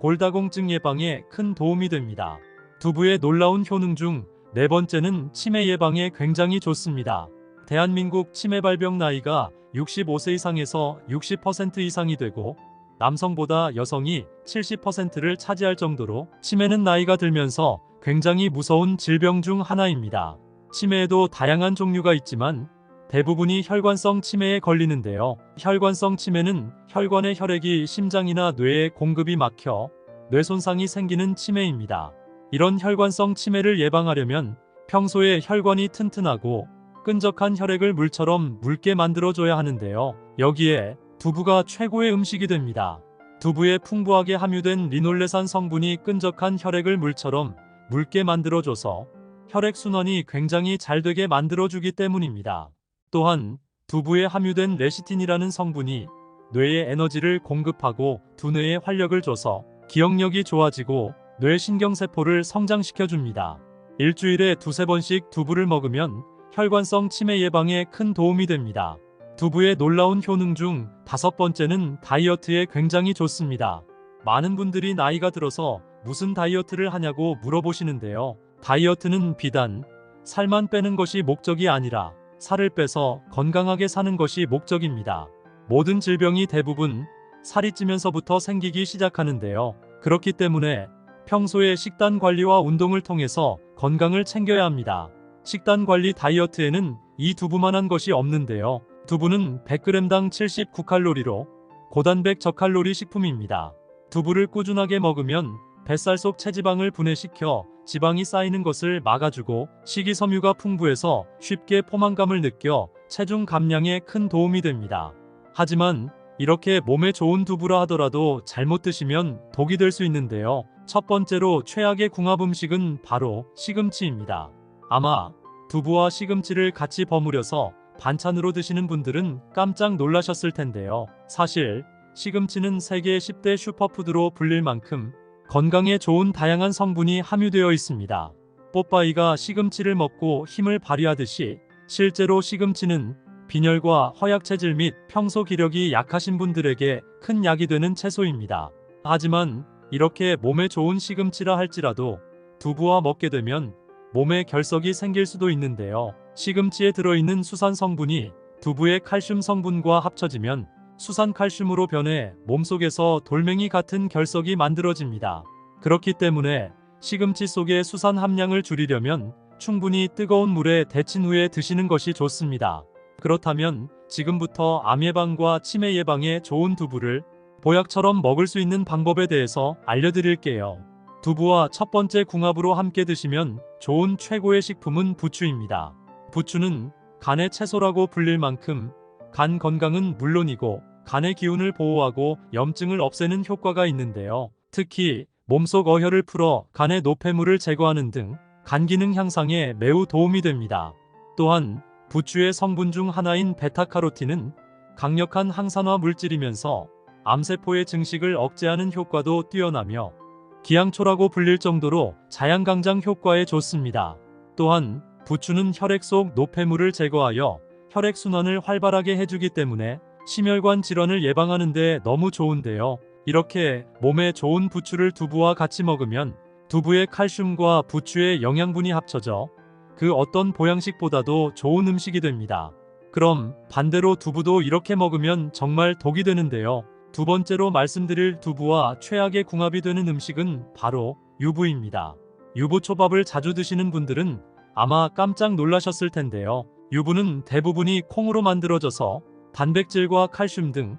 골다공증 예방에 큰 도움이 됩니다. 두부의 놀라운 효능 중 네 번째는 치매 예방에 굉장히 좋습니다. 대한민국 치매 발병 나이가 65세 이상에서 60% 이상이 되고 남성보다 여성이 70%를 차지할 정도로 치매는 나이가 들면서 굉장히 무서운 질병 중 하나입니다. 치매에도 다양한 종류가 있지만 대부분이 혈관성 치매에 걸리는데요. 혈관성 치매는 혈관의 혈액이 심장이나 뇌에 공급이 막혀 뇌 손상이 생기는 치매입니다. 이런 혈관성 치매를 예방하려면 평소에 혈관이 튼튼하고 끈적한 혈액을 물처럼 묽게 만들어줘야 하는데요. 여기에 두부가 최고의 음식이 됩니다. 두부에 풍부하게 함유된 리놀레산 성분이 끈적한 혈액을 물처럼 묽게 만들어줘서 혈액순환이 굉장히 잘 되게 만들어주기 때문입니다. 또한 두부에 함유된 레시틴이라는 성분이 뇌에 에너지를 공급하고 두뇌에 활력을 줘서 기억력이 좋아지고 뇌신경세포를 성장시켜줍니다. 일주일에 두세 번씩 두부를 먹으면 혈관성 치매 예방에 큰 도움이 됩니다. 두부의 놀라운 효능 중 다섯 번째는 다이어트에 굉장히 좋습니다. 많은 분들이 나이가 들어서 무슨 다이어트를 하냐고 물어보시는데요. 다이어트는 비단 살만 빼는 것이 목적이 아니라 살을 빼서 건강하게 사는 것이 목적입니다. 모든 질병이 대부분 살이 찌면서부터 생기기 시작하는데요. 그렇기 때문에 평소에 식단 관리와 운동을 통해서 건강을 챙겨야 합니다. 식단 관리 다이어트에는 이 두부만한 것이 없는데요. 두부는 100g당 79칼로리로 고단백 저칼로리 식품입니다. 두부를 꾸준하게 먹으면 뱃살 속 체지방을 분해시켜 지방이 쌓이는 것을 막아주고 식이섬유가 풍부해서 쉽게 포만감을 느껴 체중 감량에 큰 도움이 됩니다. 하지만 이렇게 몸에 좋은 두부라 하더라도 잘못 드시면 독이 될 수 있는데요. 첫 번째로 최악의 궁합 음식은 바로 시금치입니다. 아마 두부와 시금치를 같이 버무려서 반찬으로 드시는 분들은 깜짝 놀라셨을 텐데요. 사실 시금치는 세계 10대 슈퍼푸드로 불릴 만큼 건강에 좋은 다양한 성분이 함유되어 있습니다. 뽀빠이가 시금치를 먹고 힘을 발휘하듯이 실제로 시금치는 빈혈과 허약체질 및 평소 기력이 약하신 분들에게 큰 약이 되는 채소입니다. 하지만 이렇게 몸에 좋은 시금치라 할지라도 두부와 먹게 되면 몸에 결석이 생길 수도 있는데요. 시금치에 들어있는 수산 성분이 두부의 칼슘 성분과 합쳐지면 수산칼슘으로 변해 몸속에서 돌멩이 같은 결석이 만들어집니다. 그렇기 때문에 시금치 속의 수산 함량을 줄이려면 충분히 뜨거운 물에 데친 후에 드시는 것이 좋습니다. 그렇다면 지금부터 암 예방과 치매 예방에 좋은 두부를 보약처럼 먹을 수 있는 방법에 대해서 알려드릴게요. 두부와 첫 번째 궁합으로 함께 드시면 좋은 최고의 식품은 부추입니다. 부추는 간의 채소라고 불릴 만큼 간 건강은 물론이고 간의 기운을 보호하고 염증을 없애는 효과가 있는데요. 특히 몸속 어혈을 풀어 간의 노폐물을 제거하는 등 간 기능 향상에 매우 도움이 됩니다. 또한 부추의 성분 중 하나인 베타카로틴은 강력한 항산화 물질이면서 암세포의 증식을 억제하는 효과도 뛰어나며 기양초라고 불릴 정도로 자양강장 효과에 좋습니다. 또한 부추는 혈액 속 노폐물을 제거하여 혈액순환을 활발하게 해주기 때문에 심혈관 질환을 예방하는 데 너무 좋은데요. 이렇게 몸에 좋은 부추를 두부와 같이 먹으면 두부의 칼슘과 부추의 영양분이 합쳐져 그 어떤 보양식보다도 좋은 음식이 됩니다. 그럼 반대로 두부도 이렇게 먹으면 정말 독이 되는데요. 두 번째로 말씀드릴 두부와 최악의 궁합이 되는 음식은 바로 유부입니다. 유부초밥을 자주 드시는 분들은 아마 깜짝 놀라셨을 텐데요. 유부는 대부분이 콩으로 만들어져서 단백질과 칼슘 등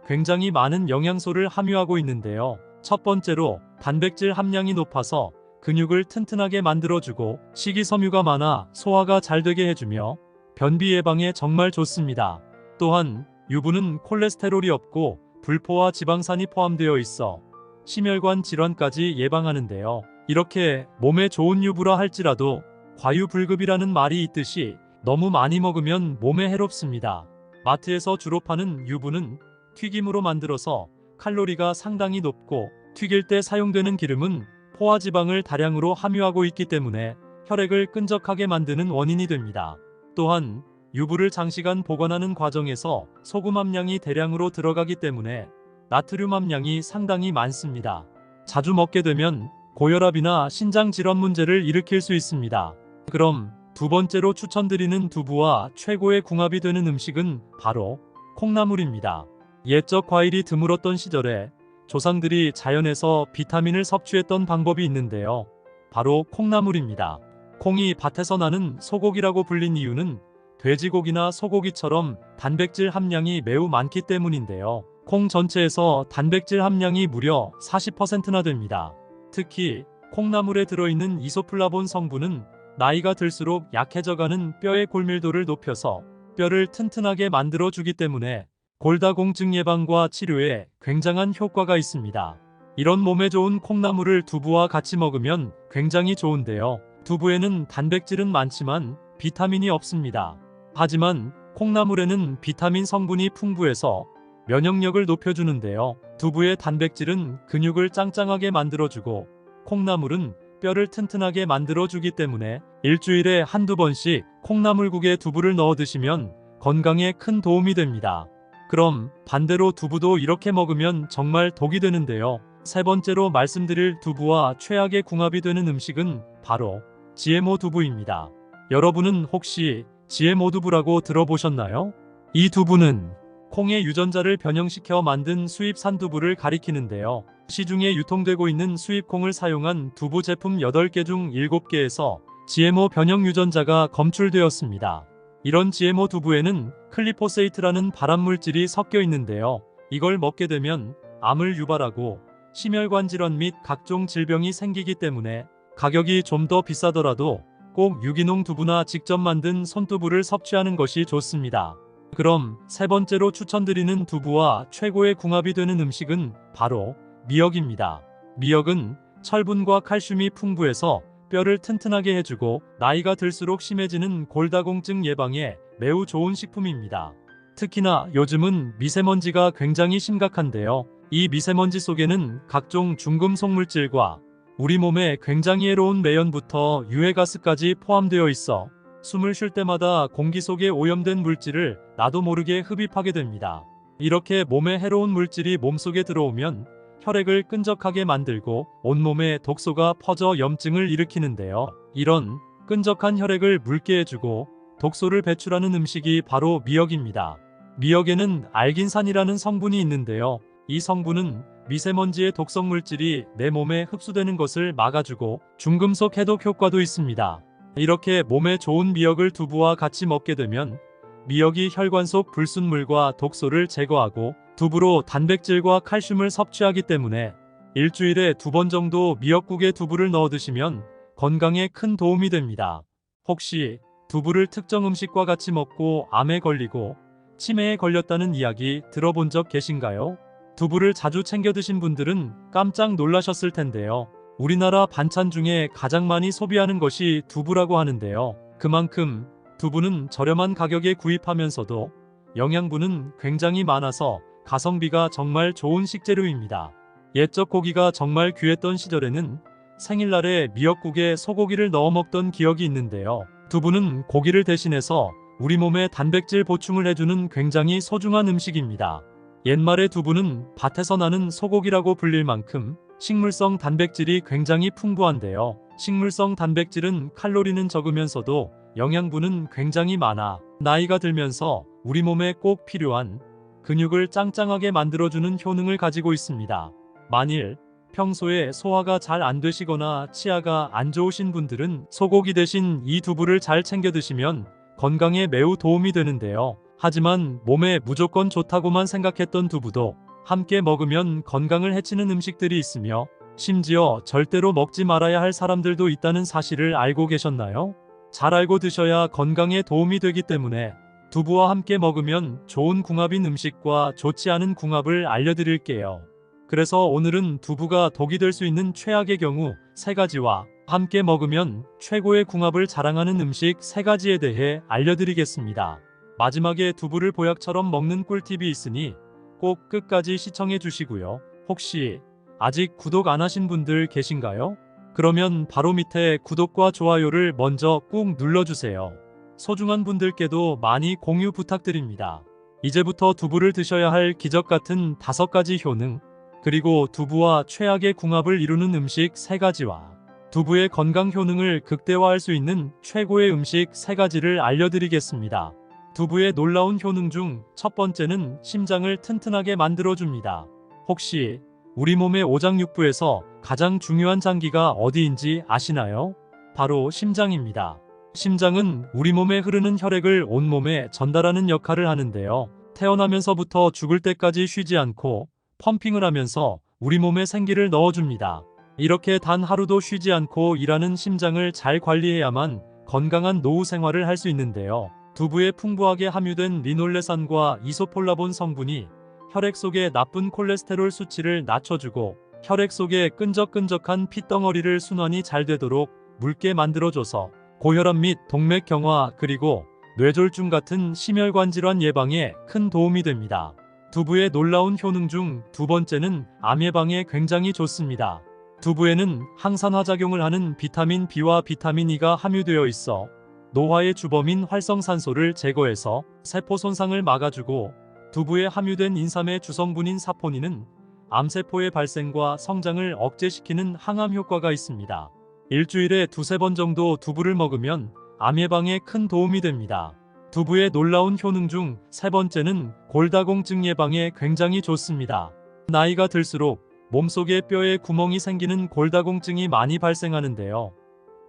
굉장히 많은 영양소를 함유하고 있는데요. 첫 번째로 단백질 함량이 높아서 근육을 튼튼하게 만들어주고 식이섬유가 많아 소화가 잘 되게 해주며 변비 예방에 정말 좋습니다. 또한 유부는 콜레스테롤이 없고 불포화 지방산이 포함되어 있어 심혈관 질환까지 예방하는데요. 이렇게 몸에 좋은 유부라 할지라도 과유불급이라는 말이 있듯이 너무 많이 먹으면 몸에 해롭습니다. 마트에서 주로 파는 유부는 튀김으로 만들어서 칼로리가 상당히 높고 튀길 때 사용되는 기름은 포화지방을 다량으로 함유하고 있기 때문에 혈액을 끈적하게 만드는 원인이 됩니다. 또한 유부를 장시간 보관하는 과정에서 소금 함량이 대량으로 들어가기 때문에 나트륨 함량이 상당히 많습니다. 자주 먹게 되면 고혈압이나 신장 질환 문제를 일으킬 수 있습니다. 그럼 두 번째로 추천드리는 두부와 최고의 궁합이 되는 음식은 바로 콩나물입니다. 옛적 과일이 드물었던 시절에 조상들이 자연에서 비타민을 섭취했던 방법이 있는데요. 바로 콩나물입니다. 콩이 밭에서 나는 소고기라고 불린 이유는 돼지고기나 소고기처럼 단백질 함량이 매우 많기 때문인데요. 콩 전체에서 단백질 함량이 무려 40%나 됩니다. 특히 콩나물에 들어있는 이소플라본 성분은 나이가 들수록 약해져가는 뼈의 골밀도를 높여서 뼈를 튼튼하게 만들어주기 때문에 골다공증 예방과 치료에 굉장한 효과가 있습니다. 이런 몸에 좋은 콩나물을 두부와 같이 먹으면 굉장히 좋은데요. 두부에는 단백질은 많지만 비타민이 없습니다. 하지만 콩나물에는 비타민 성분이 풍부해서 면역력을 높여주는데요. 두부의 단백질은 근육을 짱짱하게 만들어주고 콩나물은 뼈를 튼튼하게 만들어주기 때문에 일주일에 한두 번씩 콩나물국에 두부를 넣어 드시면 건강에 큰 도움이 됩니다. 그럼 반대로 두부도 이렇게 먹으면 정말 독이 되는데요. 세 번째로 말씀드릴 두부와 최악의 궁합이 되는 음식은 바로 GMO 두부입니다. 여러분은 혹시 GMO 두부라고 들어보셨나요? 이 두부는 콩의 유전자를 변형시켜 만든 수입산 두부를 가리키는데요. 시중에 유통되고 있는 수입콩을 사용한 두부 제품 8개 중 7개에서 GMO 변형 유전자가 검출되었습니다. 이런 GMO 두부에는 클리포세이트라는 발암물질이 섞여 있는데요. 이걸 먹게 되면 암을 유발하고 심혈관 질환 및 각종 질병이 생기기 때문에 가격이 좀 더 비싸더라도 꼭 유기농 두부나 직접 만든 손두부를 섭취하는 것이 좋습니다. 그럼 세 번째로 추천드리는 두부와 최고의 궁합이 되는 음식은 바로 미역입니다. 미역은 철분과 칼슘이 풍부해서 뼈를 튼튼하게 해주고 나이가 들수록 심해지는 골다공증 예방에 매우 좋은 식품입니다. 특히나 요즘은 미세먼지가 굉장히 심각한데요. 이 미세먼지 속에는 각종 중금속 물질과 우리 몸에 굉장히 해로운 매연부터 유해가스까지 포함되어 있어 숨을 쉴 때마다 공기 속에 오염된 물질을 나도 모르게 흡입하게 됩니다. 이렇게 몸에 해로운 물질이 몸속에 들어오면 혈액을 끈적하게 만들고 온몸에 독소가 퍼져 염증을 일으키는데요. 이런 끈적한 혈액을 묽게 해주고 독소를 배출하는 음식이 바로 미역입니다. 미역에는 알긴산이라는 성분이 있는데요. 이 성분은 미세먼지의 독성 물질이 내 몸에 흡수되는 것을 막아주고 중금속 해독 효과도 있습니다. 이렇게 몸에 좋은 미역을 두부와 같이 먹게 되면 미역이 혈관 속 불순물과 독소를 제거하고 두부로 단백질과 칼슘을 섭취하기 때문에 일주일에 2번 정도 미역국에 두부를 넣어 드시면 건강에 큰 도움이 됩니다. 혹시 두부를 특정 음식과 같이 먹고 암에 걸리고 치매에 걸렸다는 이야기 들어본 적 계신가요? 두부를 자주 챙겨 드신 분들은 깜짝 놀라셨을 텐데요. 우리나라 반찬 중에 가장 많이 소비하는 것이 두부라고 하는데요. 그만큼 두부는 저렴한 가격에 구입하면서도 영양분은 굉장히 많아서 가성비가 정말 좋은 식재료입니다. 옛적 고기가 정말 귀했던 시절에는 생일날에 미역국에 소고기를 넣어 먹던 기억이 있는데요. 두부는 고기를 대신해서 우리 몸에 단백질 보충을 해주는 굉장히 소중한 음식입니다. 옛말에 두부는 밭에서 나는 소고기라고 불릴 만큼 식물성 단백질이 굉장히 풍부한데요. 식물성 단백질은 칼로리는 적으면서도 영양분은 굉장히 많아 나이가 들면서 우리 몸에 꼭 필요한 근육을 짱짱하게 만들어주는 효능을 가지고 있습니다. 만일 평소에 소화가 잘 안 되시거나 치아가 안 좋으신 분들은 소고기 대신 이 두부를 잘 챙겨 드시면 건강에 매우 도움이 되는데요. 하지만 몸에 무조건 좋다고만 생각했던 두부도 함께 먹으면 건강을 해치는 음식들이 있으며 심지어 절대로 먹지 말아야 할 사람들도 있다는 사실을 알고 계셨나요? 잘 알고 드셔야 건강에 도움이 되기 때문에 두부와 함께 먹으면 좋은 궁합인 음식과 좋지 않은 궁합을 알려드릴게요. 그래서 오늘은 두부가 독이 될 수 있는 최악의 경우 3가지와 함께 먹으면 최고의 궁합을 자랑하는 음식 3가지에 대해 알려드리겠습니다. 마지막에 두부를 보약처럼 먹는 꿀팁이 있으니 꼭 끝까지 시청해 주시고요. 혹시 아직 구독 안 하신 분들 계신가요? 그러면 바로 밑에 구독과 좋아요를 먼저 꾹 눌러주세요. 소중한 분들께도 많이 공유 부탁드립니다. 이제부터 두부를 드셔야 할 기적 같은 5가지 효능, 그리고 두부와 최악의 궁합을 이루는 음식 3가지와 두부의 건강 효능을 극대화할 수 있는 최고의 음식 3가지를 알려드리겠습니다. 두부의 놀라운 효능 중 첫 번째는 심장을 튼튼하게 만들어줍니다. 혹시 우리 몸의 오장육부에서 가장 중요한 장기가 어디인지 아시나요? 바로 심장입니다. 심장은 우리 몸에 흐르는 혈액을 온몸에 전달하는 역할을 하는데요. 태어나면서부터 죽을 때까지 쉬지 않고 펌핑을 하면서 우리 몸에 생기를 넣어줍니다. 이렇게 단 하루도 쉬지 않고 일하는 심장을 잘 관리해야만 건강한 노후 생활을 할 수 있는데요. 두부에 풍부하게 함유된 리놀레산과 이소폴라본 성분이 혈액 속의 나쁜 콜레스테롤 수치를 낮춰주고 혈액 속의 끈적끈적한 핏덩어리를 순환이 잘 되도록 묽게 만들어줘서 고혈압 및 동맥경화 그리고 뇌졸중 같은 심혈관 질환 예방에 큰 도움이 됩니다. 두부의 놀라운 효능 중 2번째는 암 예방에 굉장히 좋습니다. 두부에는 항산화작용을 하는 비타민 B와 비타민 E가 함유되어 있어 노화의 주범인 활성산소를 제거해서 세포 손상을 막아주고 두부에 함유된 인삼의 주성분인 사포닌은 암세포의 발생과 성장을 억제시키는 항암 효과가 있습니다. 일주일에 2~3번 정도 두부를 먹으면 암 예방에 큰 도움이 됩니다. 두부의 놀라운 효능 중 3번째는 골다공증 예방에 굉장히 좋습니다. 나이가 들수록 몸속에 뼈에 구멍이 생기는 골다공증이 많이 발생하는데요.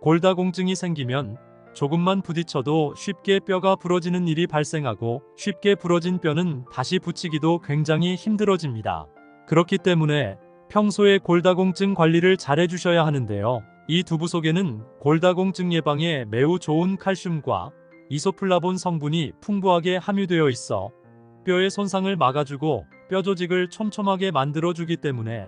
골다공증이 생기면 조금만 부딪혀도 쉽게 뼈가 부러지는 일이 발생하고 쉽게 부러진 뼈는 다시 붙이기도 굉장히 힘들어집니다. 그렇기 때문에 평소에 골다공증 관리를 잘 해주셔야 하는데요. 이 두부 속에는 골다공증 예방에 매우 좋은 칼슘과 이소플라본 성분이 풍부하게 함유되어 있어 뼈의 손상을 막아주고 뼈 조직을 촘촘하게 만들어주기 때문에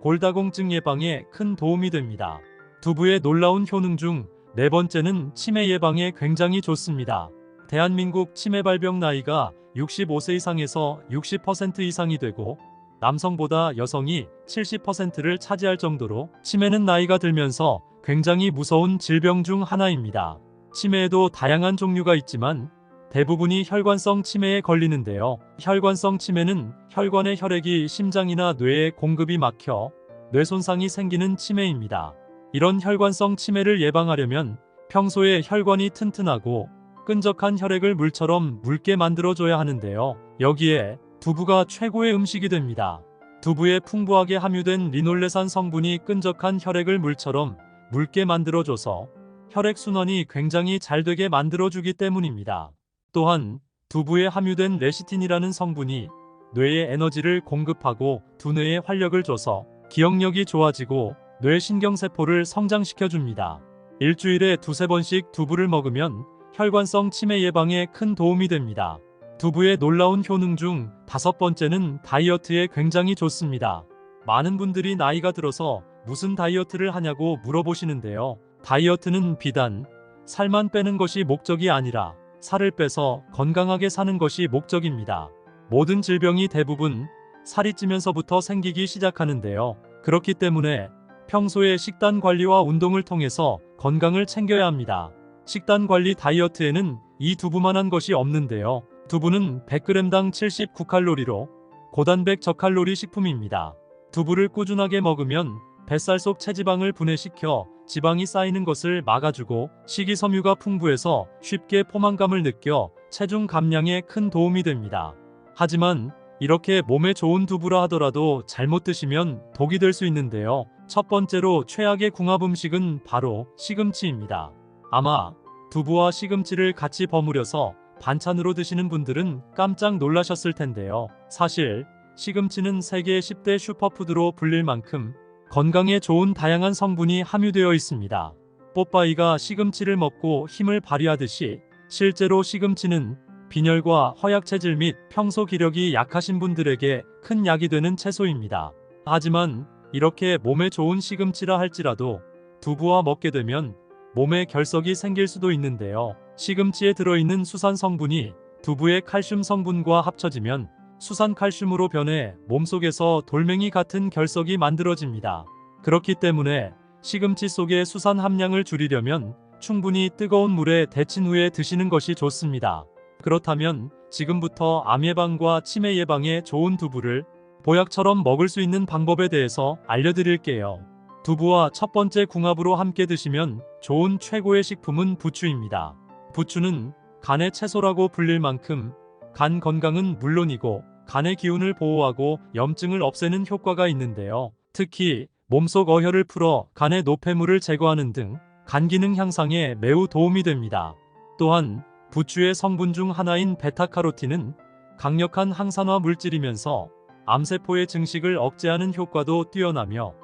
골다공증 예방에 큰 도움이 됩니다. 두부의 놀라운 효능 중 4번째는 치매 예방에 굉장히 좋습니다. 대한민국 치매 발병 나이가 65세 이상에서 60% 이상이 되고 남성보다 여성이 70%를 차지할 정도로 치매는 나이가 들면서 굉장히 무서운 질병 중 하나입니다. 치매에도 다양한 종류가 있지만 대부분이 혈관성 치매에 걸리는데요. 혈관성 치매는 혈관의 혈액이 심장이나 뇌에 공급이 막혀 뇌 손상이 생기는 치매입니다. 이런 혈관성 치매를 예방하려면 평소에 혈관이 튼튼하고 끈적한 혈액을 물처럼 묽게 만들어줘야 하는데요. 여기에 두부가 최고의 음식이 됩니다. 두부에 풍부하게 함유된 리놀레산 성분이 끈적한 혈액을 물처럼 묽게 만들어줘서 혈액순환이 굉장히 잘 되게 만들어주기 때문입니다. 또한 두부에 함유된 레시틴이라는 성분이 뇌에 에너지를 공급하고 두뇌에 활력을 줘서 기억력이 좋아지고 뇌신경세포를 성장시켜줍니다. 일주일에 2~3번씩 두부를 먹으면 혈관성 치매 예방에 큰 도움이 됩니다. 두부의 놀라운 효능 중 5번째는 다이어트에 굉장히 좋습니다. 많은 분들이 나이가 들어서 무슨 다이어트를 하냐고 물어보시는데요. 다이어트는 비단 살만 빼는 것이 목적이 아니라 살을 빼서 건강하게 사는 것이 목적입니다. 모든 질병이 대부분 살이 찌면서부터 생기기 시작하는데요. 그렇기 때문에 평소에 식단 관리와 운동을 통해서 건강을 챙겨야 합니다. 식단 관리 다이어트에는 이 두부만한 것이 없는데요. 두부는 100g당 79칼로리로 고단백 저칼로리 식품입니다. 두부를 꾸준하게 먹으면 뱃살 속 체지방을 분해시켜 지방이 쌓이는 것을 막아주고 식이섬유가 풍부해서 쉽게 포만감을 느껴 체중 감량에 큰 도움이 됩니다. 하지만 이렇게 몸에 좋은 두부라 하더라도 잘못 드시면 독이 될 수 있는데요. 첫 번째로 최악의 궁합 음식은 바로 시금치입니다. 아마 두부와 시금치를 같이 버무려서 반찬으로 드시는 분들은 깜짝 놀라셨을 텐데요. 사실 시금치는 세계 10대 슈퍼푸드로 불릴 만큼 건강에 좋은 다양한 성분이 함유되어 있습니다. 뽀빠이가 시금치를 먹고 힘을 발휘하듯이 실제로 시금치는 빈혈과 허약체질 및 평소 기력이 약하신 분들에게 큰 약이 되는 채소입니다. 하지만 이렇게 몸에 좋은 시금치라 할지라도 두부와 먹게 되면 몸에 결석이 생길 수도 있는데요. 시금치에 들어있는 수산 성분이 두부의 칼슘 성분과 합쳐지면 수산칼슘으로 변해 몸속에서 돌멩이 같은 결석이 만들어집니다. 그렇기 때문에 시금치 속의 수산 함량을 줄이려면 충분히 뜨거운 물에 데친 후에 드시는 것이 좋습니다. 그렇다면 지금부터 암 예방과 치매 예방에 좋은 두부를 보약처럼 먹을 수 있는 방법에 대해서 알려드릴게요. 두부와 첫 번째 궁합으로 함께 드시면 좋은 최고의 식품은 부추입니다. 부추는 간의 채소라고 불릴 만큼 간 건강은 물론이고 간의 기운을 보호하고 염증을 없애는 효과가 있는데요. 특히 몸속 어혈을 풀어 간의 노폐물을 제거하는 등 간 기능 향상에 매우 도움이 됩니다. 또한 부추의 성분 중 하나인 베타카로틴은 강력한 항산화 물질이면서 암세포의 증식을 억제하는 효과도 뛰어나며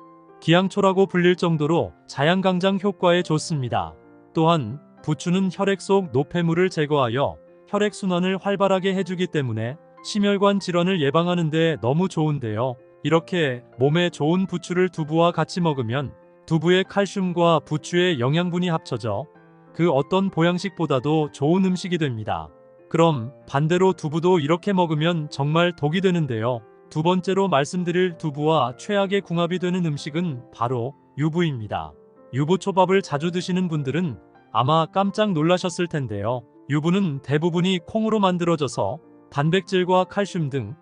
기양초라고 불릴 정도로 자양강장 효과에 좋습니다. 또한 부추는 혈액 속 노폐물을 제거하여 혈액순환을 활발하게 해주기 때문에 심혈관 질환을 예방하는 데 너무 좋은데요. 이렇게 몸에 좋은 부추를 두부와 같이 먹으면 두부의 칼슘과 부추의 영양분이 합쳐져 그 어떤 보양식보다도 좋은 음식이 됩니다. 그럼 반대로 두부도 이렇게 먹으면 정말 독이 되는데요. 두 번째로 말씀드릴 두부와 최악의 궁합이 되는 음식은 바로 유부입니다. 유부초밥을 자주 드시는 분들은 아마 깜짝 놀라셨을 텐데요. 유부는 대부분이 콩으로 만들어져서 단백질과 칼슘 등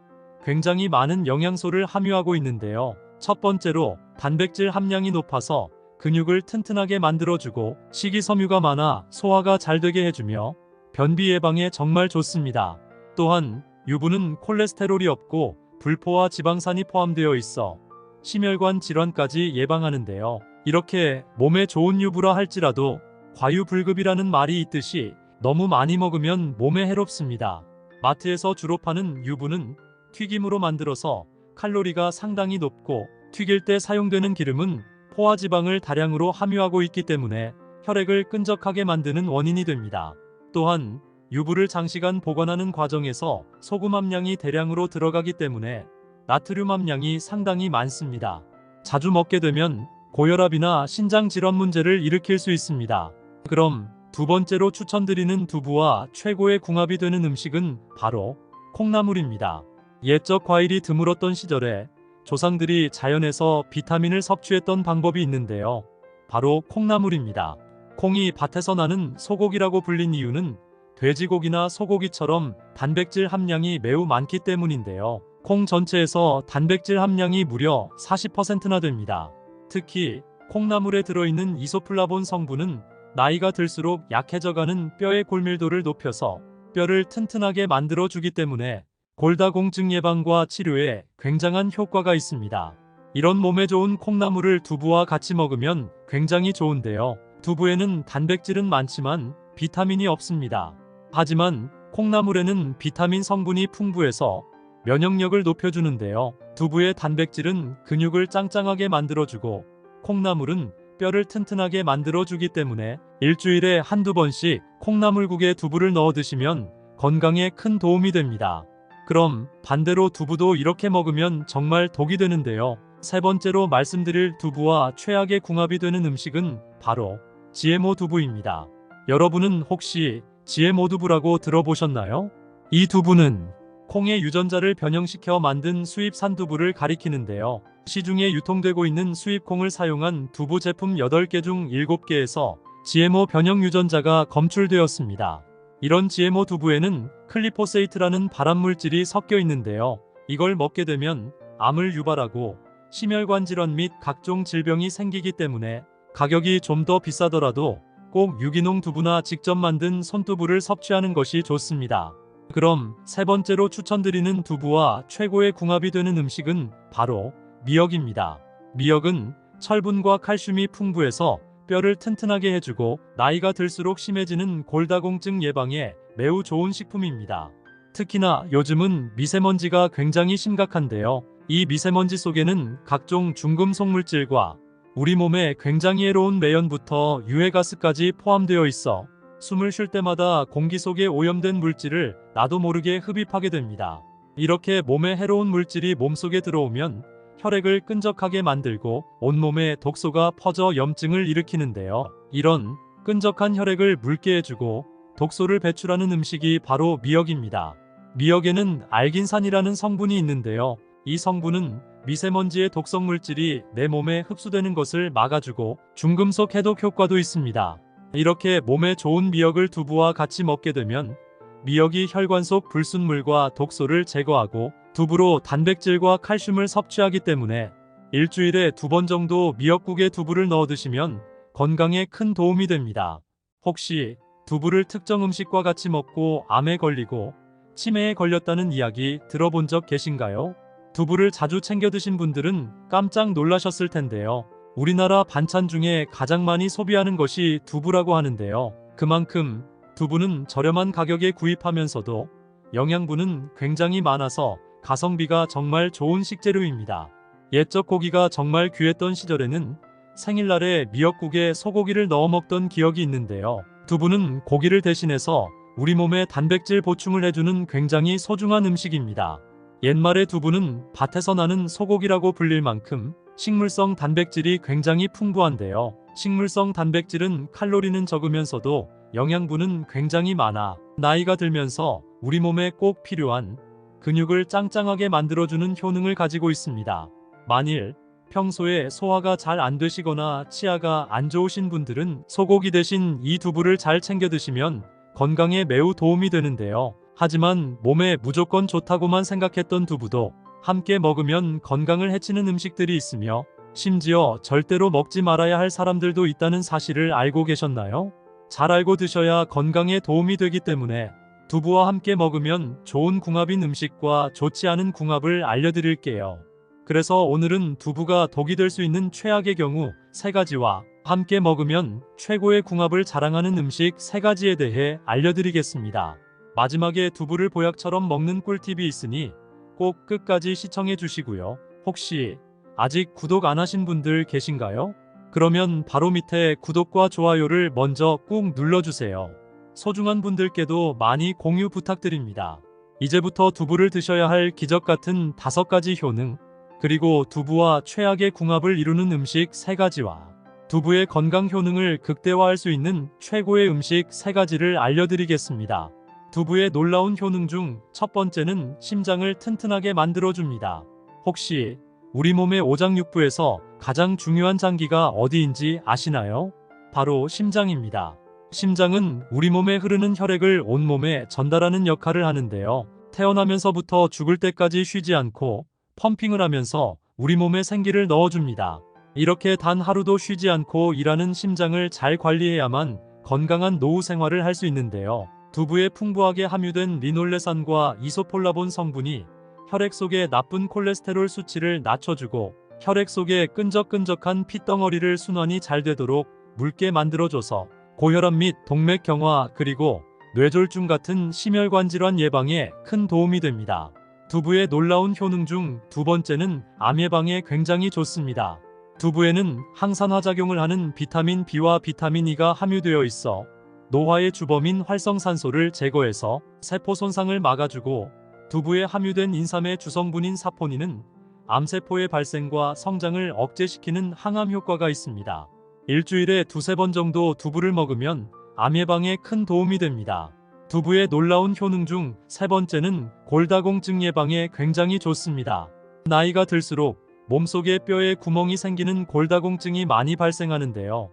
굉장히 많은 영양소를 함유하고 있는데요. 첫 번째로 단백질 함량이 높아서 근육을 튼튼하게 만들어주고 식이섬유가 많아 소화가 잘 되게 해주며 변비 예방에 정말 좋습니다. 또한 유부는 콜레스테롤이 없고 불포화 지방산이 포함되어 있어 심혈관 질환까지 예방하는데요. 이렇게 몸에 좋은 유부라 할지라도 과유불급이라는 말이 있듯이 너무 많이 먹으면 몸에 해롭습니다. 마트에서 주로 파는 유부는 튀김으로 만들어서 칼로리가 상당히 높고 튀길 때 사용되는 기름은 포화지방을 다량으로 함유하고 있기 때문에 혈액을 끈적하게 만드는 원인이 됩니다. 또한 유부를 장시간 보관하는 과정에서 소금 함량이 대량으로 들어가기 때문에 나트륨 함량이 상당히 많습니다. 자주 먹게 되면 고혈압이나 신장 질환 문제를 일으킬 수 있습니다. 그럼 두 번째로 추천드리는 두부와 최고의 궁합이 되는 음식은 바로 콩나물입니다. 옛적 과일이 드물었던 시절에 조상들이 자연에서 비타민을 섭취했던 방법이 있는데요. 바로 콩나물입니다. 콩이 밭에서 나는 소고기라고 불린 이유는 돼지고기나 소고기처럼 단백질 함량이 매우 많기 때문인데요. 콩 전체에서 단백질 함량이 무려 40%나 됩니다. 특히 콩나물에 들어있는 이소플라본 성분은 나이가 들수록 약해져가는 뼈의 골밀도를 높여서 뼈를 튼튼하게 만들어주기 때문에 골다공증 예방과 치료에 굉장한 효과가 있습니다. 이런 몸에 좋은 콩나물을 두부와 같이 먹으면 굉장히 좋은데요. 두부에는 단백질은 많지만 비타민이 없습니다. 하지만 콩나물에는 비타민 성분이 풍부해서 면역력을 높여주는데요. 두부의 단백질은 근육을 짱짱하게 만들어주고 콩나물은 뼈를 튼튼하게 만들어주기 때문에 일주일에 한두 번씩 콩나물국에 두부를 넣어 드시면 건강에 큰 도움이 됩니다. 그럼 반대로 두부도 이렇게 먹으면 정말 독이 되는데요. 세 번째로 말씀드릴 두부와 최악의 궁합이 되는 음식은 바로 GMO 두부입니다. 여러분은 혹시 GMO 두부라고 들어보셨나요? 이 두부는 콩의 유전자를 변형시켜 만든 수입산 두부를 가리키는데요. 시중에 유통되고 있는 수입콩을 사용한 두부 제품 8개 중 7개에서 GMO 변형 유전자가 검출되었습니다. 이런 GMO 두부에는 클리포세이트라는 발암물질이 섞여 있는데요. 이걸 먹게 되면 암을 유발하고 심혈관 질환 및 각종 질병이 생기기 때문에 가격이 좀 더 비싸더라도 꼭 유기농 두부나 직접 만든 손두부를 섭취하는 것이 좋습니다. 그럼 세 번째로 추천드리는 두부와 최고의 궁합이 되는 음식은 바로 미역입니다. 미역은 철분과 칼슘이 풍부해서 뼈를 튼튼하게 해주고 나이가 들수록 심해지는 골다공증 예방에 매우 좋은 식품입니다. 특히나 요즘은 미세먼지가 굉장히 심각한데요. 이 미세먼지 속에는 각종 중금속 물질과 우리 몸에 굉장히 해로운 매연부터 유해가스까지 포함되어 있어 숨을 쉴 때마다 공기 속에 오염된 물질을 나도 모르게 흡입하게 됩니다. 이렇게 몸에 해로운 물질이 몸속에 들어오면 혈액을 끈적하게 만들고 온몸에 독소가 퍼져 염증을 일으키는데요. 이런 끈적한 혈액을 묽게 해주고 독소를 배출하는 음식이 바로 미역입니다. 미역에는 알긴산이라는 성분이 있는데요. 이 성분은 미세먼지의 독성 물질이 내 몸에 흡수되는 것을 막아주고 중금속 해독 효과도 있습니다. 이렇게 몸에 좋은 미역을 두부와 같이 먹게 되면 미역이 혈관 속 불순물과 독소를 제거하고 두부로 단백질과 칼슘을 섭취하기 때문에 일주일에 2번 정도 미역국에 두부를 넣어 드시면 건강에 큰 도움이 됩니다. 혹시 두부를 특정 음식과 같이 먹고 암에 걸리고 치매에 걸렸다는 이야기 들어본 적 계신가요? 두부를 자주 챙겨 드신 분들은 깜짝 놀라셨을 텐데요. 우리나라 반찬 중에 가장 많이 소비하는 것이 두부라고 하는데요. 그만큼 두부는 저렴한 가격에 구입하면서도 영양분은 굉장히 많아서 가성비가 정말 좋은 식재료입니다. 옛적 고기가 정말 귀했던 시절에는 생일날에 미역국에 소고기를 넣어 먹던 기억이 있는데요. 두부는 고기를 대신해서 우리 몸에 단백질 보충을 해주는 굉장히 소중한 음식입니다. 옛말에 두부는 밭에서 나는 소고기라고 불릴 만큼 식물성 단백질이 굉장히 풍부한데요. 식물성 단백질은 칼로리는 적으면서도 영양분은 굉장히 많아 나이가 들면서 우리 몸에 꼭 필요한 근육을 짱짱하게 만들어주는 효능을 가지고 있습니다. 만일 평소에 소화가 잘 안 되시거나 치아가 안 좋으신 분들은 소고기 대신 이 두부를 잘 챙겨 드시면 건강에 매우 도움이 되는데요. 하지만 몸에 무조건 좋다고만 생각했던 두부도 함께 먹으면 건강을 해치는 음식들이 있으며 심지어 절대로 먹지 말아야 할 사람들도 있다는 사실을 알고 계셨나요? 잘 알고 드셔야 건강에 도움이 되기 때문에 두부와 함께 먹으면 좋은 궁합인 음식과 좋지 않은 궁합을 알려드릴게요. 그래서 오늘은 두부가 독이 될 수 있는 최악의 경우 3가지와 함께 먹으면 최고의 궁합을 자랑하는 음식 3가지에 대해 알려드리겠습니다. 마지막에 두부를 보약처럼 먹는 꿀팁이 있으니 꼭 끝까지 시청해 주시고요. 혹시 아직 구독 안 하신 분들 계신가요? 그러면 바로 밑에 구독과 좋아요를 먼저 꾹 눌러주세요. 소중한 분들께도 많이 공유 부탁드립니다. 이제부터 두부를 드셔야 할 기적 같은 5가지 효능, 그리고 두부와 최악의 궁합을 이루는 음식 3가지와 두부의 건강 효능을 극대화할 수 있는 최고의 음식 3가지를 알려드리겠습니다. 두부의 놀라운 효능 중 첫 번째는 심장을 튼튼하게 만들어줍니다. 혹시 우리 몸의 오장육부에서 가장 중요한 장기가 어디인지 아시나요? 바로 심장입니다. 심장은 우리 몸에 흐르는 혈액을 온몸에 전달하는 역할을 하는데요. 태어나면서부터 죽을 때까지 쉬지 않고 펌핑을 하면서 우리 몸에 생기를 넣어줍니다. 이렇게 단 하루도 쉬지 않고 일하는 심장을 잘 관리해야만 건강한 노후 생활을 할 수 있는데요. 두부에 풍부하게 함유된 리놀레산과 이소폴라본 성분이 혈액 속의 나쁜 콜레스테롤 수치를 낮춰주고 혈액 속의 끈적끈적한 핏덩어리를 순환이 잘 되도록 묽게 만들어줘서 고혈압 및 동맥 경화 그리고 뇌졸중 같은 심혈관 질환 예방에 큰 도움이 됩니다. 두부의 놀라운 효능 중 2번째는 암 예방에 굉장히 좋습니다. 두부에는 항산화 작용을 하는 비타민 B와 비타민 E가 함유되어 있어 노화의 주범인 활성산소를 제거해서 세포 손상을 막아주고 두부에 함유된 인삼의 주성분인 사포닌은 암세포의 발생과 성장을 억제시키는 항암 효과가 있습니다. 일주일에 2-3번 정도 두부를 먹으면 암 예방에 큰 도움이 됩니다. 두부의 놀라운 효능 중 3번째는 골다공증 예방에 굉장히 좋습니다. 나이가 들수록 몸속에 뼈에 구멍이 생기는 골다공증이 많이 발생하는데요.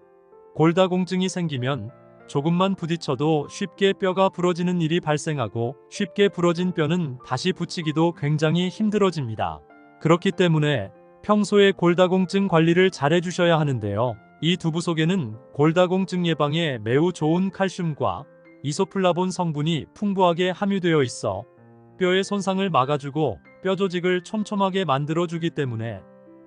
골다공증이 생기면 조금만 부딪혀도 쉽게 뼈가 부러지는 일이 발생하고 쉽게 부러진 뼈는 다시 붙이기도 굉장히 힘들어집니다. 그렇기 때문에 평소에 골다공증 관리를 잘 해주셔야 하는데요. 이 두부 속에는 골다공증 예방에 매우 좋은 칼슘과 이소플라본 성분이 풍부하게 함유되어 있어 뼈의 손상을 막아주고 뼈 조직을 촘촘하게 만들어주기 때문에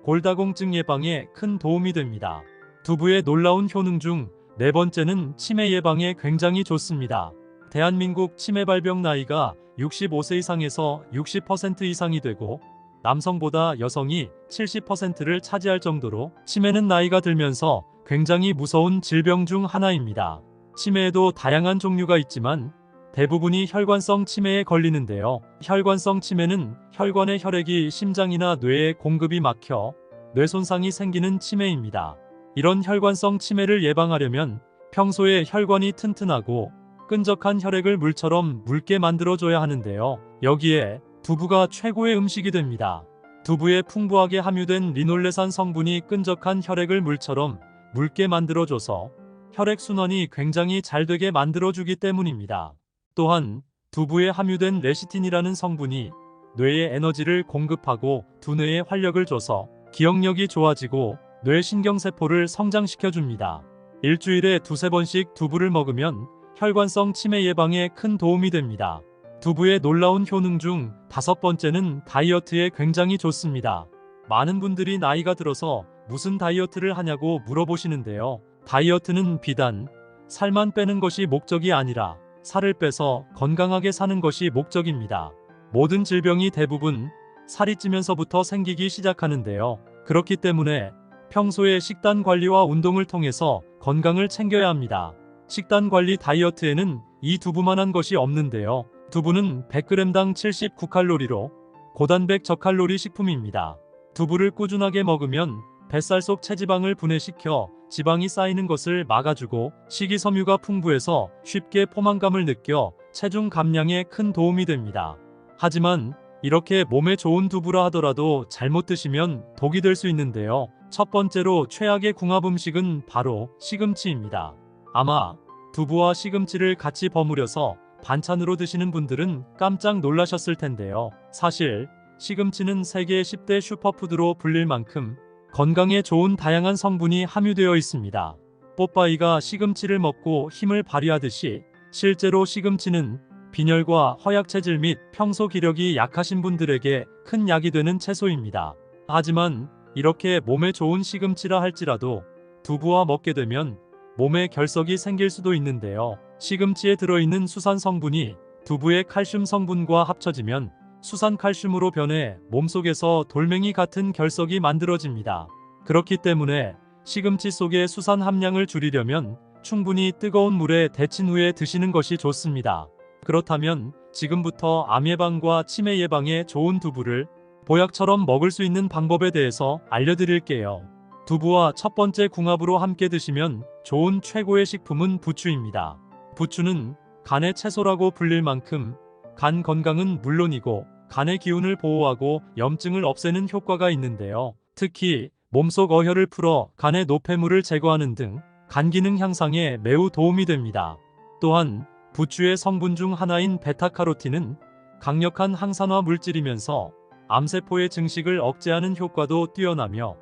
골다공증 예방에 큰 도움이 됩니다. 두부의 놀라운 효능 중 4번째는 치매 예방에 굉장히 좋습니다. 대한민국 치매 발병 나이가 65세 이상에서 60% 이상이 되고 남성보다 여성이 70%를 차지할 정도로 치매는 나이가 들면서 굉장히 무서운 질병 중 하나입니다. 치매에도 다양한 종류가 있지만 대부분이 혈관성 치매에 걸리는데요. 혈관성 치매는 혈관의 혈액이 심장이나 뇌에 공급이 막혀 뇌 손상이 생기는 치매입니다. 이런 혈관성 치매를 예방하려면 평소에 혈관이 튼튼하고 끈적한 혈액을 물처럼 묽게 만들어줘야 하는데요. 여기에 두부가 최고의 음식이 됩니다. 두부에 풍부하게 함유된 리놀레산 성분이 끈적한 혈액을 물처럼 묽게 만들어줘서 혈액순환이 굉장히 잘 되게 만들어주기 때문입니다. 또한 두부에 함유된 레시틴이라는 성분이 뇌에 에너지를 공급하고 두뇌에 활력을 줘서 기억력이 좋아지고 뇌신경세포를 성장시켜줍니다. 일주일에 두세 번씩 두부를 먹으면 혈관성 치매 예방에 큰 도움이 됩니다. 두부의 놀라운 효능 중 5번째는 다이어트에 굉장히 좋습니다. 많은 분들이 나이가 들어서 무슨 다이어트를 하냐고 물어보시는데요. 다이어트는 비단 살만 빼는 것이 목적이 아니라 살을 빼서 건강하게 사는 것이 목적입니다. 모든 질병이 대부분 살이 찌면서부터 생기기 시작하는데요. 그렇기 때문에 평소에 식단 관리와 운동을 통해서 건강을 챙겨야 합니다. 식단 관리 다이어트에는 이 두부만한 것이 없는데요. 두부는 100g당 79칼로리로 고단백 저칼로리 식품입니다. 두부를 꾸준하게 먹으면 뱃살 속 체지방을 분해시켜 지방이 쌓이는 것을 막아주고 식이섬유가 풍부해서 쉽게 포만감을 느껴 체중 감량에 큰 도움이 됩니다. 하지만 이렇게 몸에 좋은 두부라 하더라도 잘못 드시면 독이 될 수 있는데요. 첫 번째로 최악의 궁합 음식은 바로 시금치입니다. 아마 두부와 시금치를 같이 버무려서 반찬으로 드시는 분들은 깜짝 놀라셨을 텐데요. 사실 시금치는 세계 10대 슈퍼푸드로 불릴 만큼 건강에 좋은 다양한 성분이 함유되어 있습니다. 뽀빠이가 시금치를 먹고 힘을 발휘하듯이 실제로 시금치는 빈혈과 허약체질 및 평소 기력이 약하신 분들에게 큰 약이 되는 채소입니다. 하지만 이렇게 몸에 좋은 시금치라 할지라도 두부와 먹게 되면 몸에 결석이 생길 수도 있는데요. 시금치에 들어있는 수산 성분이 두부의 칼슘 성분과 합쳐지면 수산칼슘으로 변해 몸속에서 돌멩이 같은 결석이 만들어집니다. 그렇기 때문에 시금치 속의 수산 함량을 줄이려면 충분히 뜨거운 물에 데친 후에 드시는 것이 좋습니다. 그렇다면 지금부터 암 예방과 치매 예방에 좋은 두부를 보약처럼 먹을 수 있는 방법에 대해서 알려드릴게요. 두부와 첫 번째 궁합으로 함께 드시면 좋은 최고의 식품은 부추입니다. 부추는 간의 채소라고 불릴 만큼 간 건강은 물론이고 간의 기운을 보호하고 염증을 없애는 효과가 있는데요. 특히 몸속 어혈을 풀어 간의 노폐물을 제거하는 등 간 기능 향상에 매우 도움이 됩니다. 또한 부추의 성분 중 하나인 베타카로틴은 강력한 항산화 물질이면서 암세포의 증식을 억제하는 효과도 뛰어나며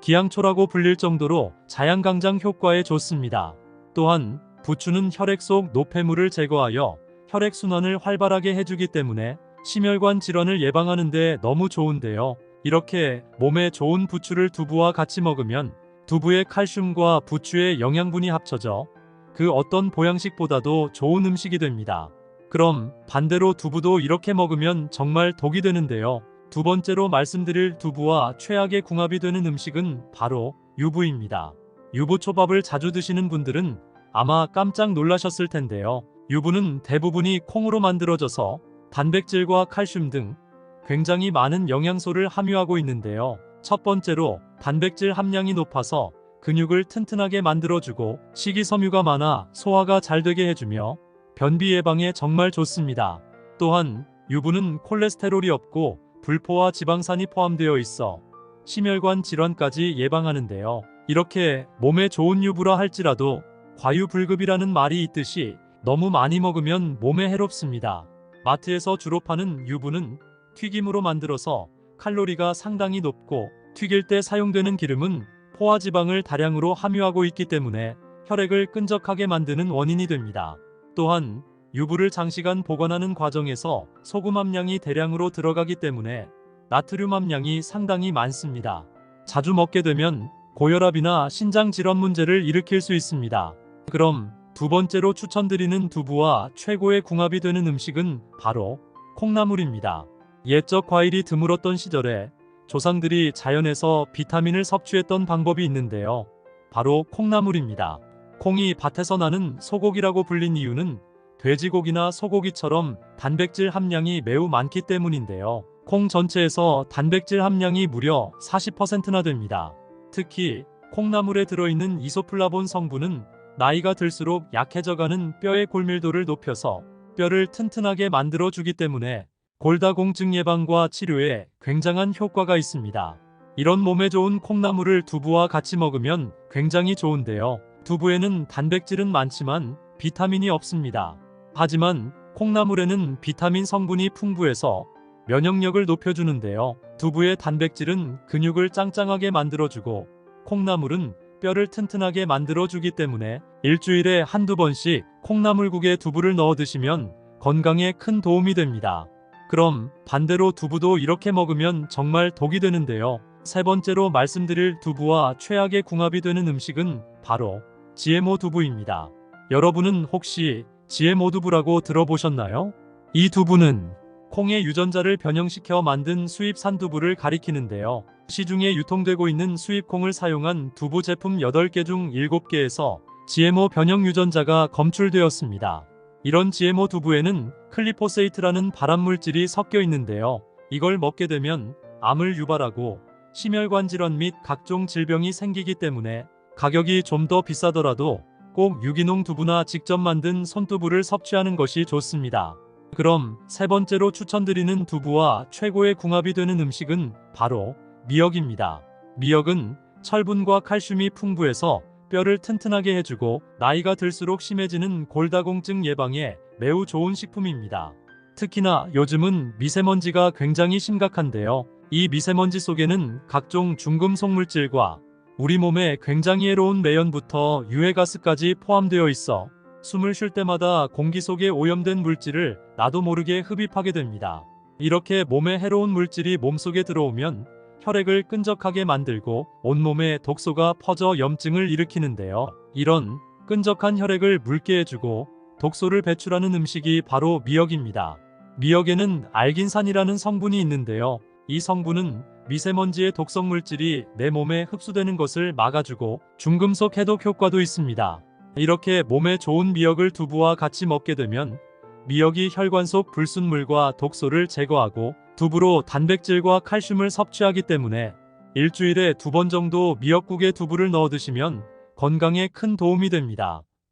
기양초라고 불릴 정도로 자양강장 효과에 좋습니다. 또한 부추는 혈액 속 노폐물을 제거하여 혈액순환을 활발하게 해주기 때문에 심혈관 질환을 예방하는 데 너무 좋은데요. 이렇게 몸에 좋은 부추를 두부와 같이 먹으면 두부의 칼슘과 부추의 영양분이 합쳐져 그 어떤 보양식보다도 좋은 음식이 됩니다. 그럼 반대로 두부도 이렇게 먹으면 정말 독이 되는데요. 두 번째로 말씀드릴 두부와 최악의 궁합이 되는 음식은 바로 유부입니다. 유부초밥을 자주 드시는 분들은 아마 깜짝 놀라셨을 텐데요. 유부는 대부분이 콩으로 만들어져서 단백질과 칼슘 등 굉장히 많은 영양소를 함유하고 있는데요. 첫 번째로 단백질 함량이 높아서 근육을 튼튼하게 만들어주고 식이섬유가 많아 소화가 잘 되게 해주며 변비 예방에 정말 좋습니다. 또한 유부는 콜레스테롤이 없고 불포화 지방산이 포함되어 있어 심혈관 질환까지 예방하는데요. 이렇게 몸에 좋은 유부라 할지라도 과유불급이라는 말이 있듯이 너무 많이 먹으면 몸에 해롭습니다. 마트에서 주로 파는 유부는 튀김으로 만들어서 칼로리가 상당히 높고 튀길 때 사용되는 기름은 포화지방을 다량으로 함유하고 있기 때문에 혈액을 끈적하게 만드는 원인이 됩니다. 또한 유부를 장시간 보관하는 과정에서 소금 함량이 대량으로 들어가기 때문에 나트륨 함량이 상당히 많습니다. 자주 먹게 되면 고혈압이나 신장 질환 문제를 일으킬 수 있습니다. 그럼 두 번째로 추천드리는 두부와 최고의 궁합이 되는 음식은 바로 콩나물입니다. 옛적 과일이 드물었던 시절에 조상들이 자연에서 비타민을 섭취했던 방법이 있는데요. 바로 콩나물입니다. 콩이 밭에서 나는 소고기라고 불린 이유는 돼지고기나 소고기처럼 단백질 함량이 매우 많기 때문인데요. 콩 전체에서 단백질 함량이 무려 40%나 됩니다. 특히 콩나물에 들어있는 이소플라본 성분은 나이가 들수록 약해져가는 뼈의 골밀도를 높여서 뼈를 튼튼하게 만들어주기 때문에 골다공증 예방과 치료에 굉장한 효과가 있습니다. 이런 몸에 좋은 콩나물을 두부와 같이 먹으면 굉장히 좋은데요. 두부에는 단백질은 많지만 비타민이 없습니다. 하지만 콩나물에는 비타민 성분이 풍부해서 면역력을 높여주는데요. 두부의 단백질은 근육을 짱짱하게 만들어주고 콩나물은 뼈를 튼튼하게 만들어주기 때문에 일주일에 한두 번씩 콩나물국에 두부를 넣어 드시면 건강에 큰 도움이 됩니다. 그럼 반대로 두부도 이렇게 먹으면 정말 독이 되는데요. 세 번째로 말씀드릴 두부와 최악의 궁합이 되는 음식은 바로 GMO 두부입니다. 여러분은 혹시 GMO 두부라고 들어보셨나요? 이 두부는 콩의 유전자를 변형시켜 만든 수입산 두부를 가리키는데요. 시중에 유통되고 있는 수입콩을 사용한 두부 제품 8개 중 7개에서 GMO 변형 유전자가 검출되었습니다. 이런 GMO 두부에는 클리포세이트라는 발암물질이 섞여 있는데요. 이걸 먹게 되면 암을 유발하고 심혈관 질환 및 각종 질병이 생기기 때문에 가격이 좀 더 비싸더라도 꼭 유기농 두부나 직접 만든 손두부를 섭취하는 것이 좋습니다. 그럼 세 번째로 추천드리는 두부와 최고의 궁합이 되는 음식은 바로 미역입니다. 미역은 철분과 칼슘이 풍부해서 뼈를 튼튼하게 해주고 나이가 들수록 심해지는 골다공증 예방에 매우 좋은 식품입니다. 특히나 요즘은 미세먼지가 굉장히 심각한데요. 이 미세먼지 속에는 각종 중금속 물질과 우리 몸에 굉장히 해로운 매연부터 유해가스까지 포함되어 있어 숨을 쉴 때마다 공기 속에 오염된 물질을 나도 모르게 흡입하게 됩니다. 이렇게 몸에 해로운 물질이 몸속에 들어오면 혈액을 끈적하게 만들고 온몸에 독소가 퍼져 염증을 일으키는데요. 이런 끈적한 혈액을 묽게 해주고 독소를 배출하는 음식이 바로 미역입니다. 미역에는 알긴산이라는 성분이 있는데요. 이 성분은 미세먼지의 독성 물질이 내 몸에 흡수되는 것을 막아주고 중금속 해독 효과도 있습니다. 이렇게 몸에 좋은 미역을 두부와 같이 먹게 되면 미역이 혈관 속 불순물과 독소를 제거하고 두부로 단백질과 칼슘을 섭취하기 때문에 일주일에 2번 정도 미역국에 두부를 넣어 드시면 건강에 큰 도움이 됩니다.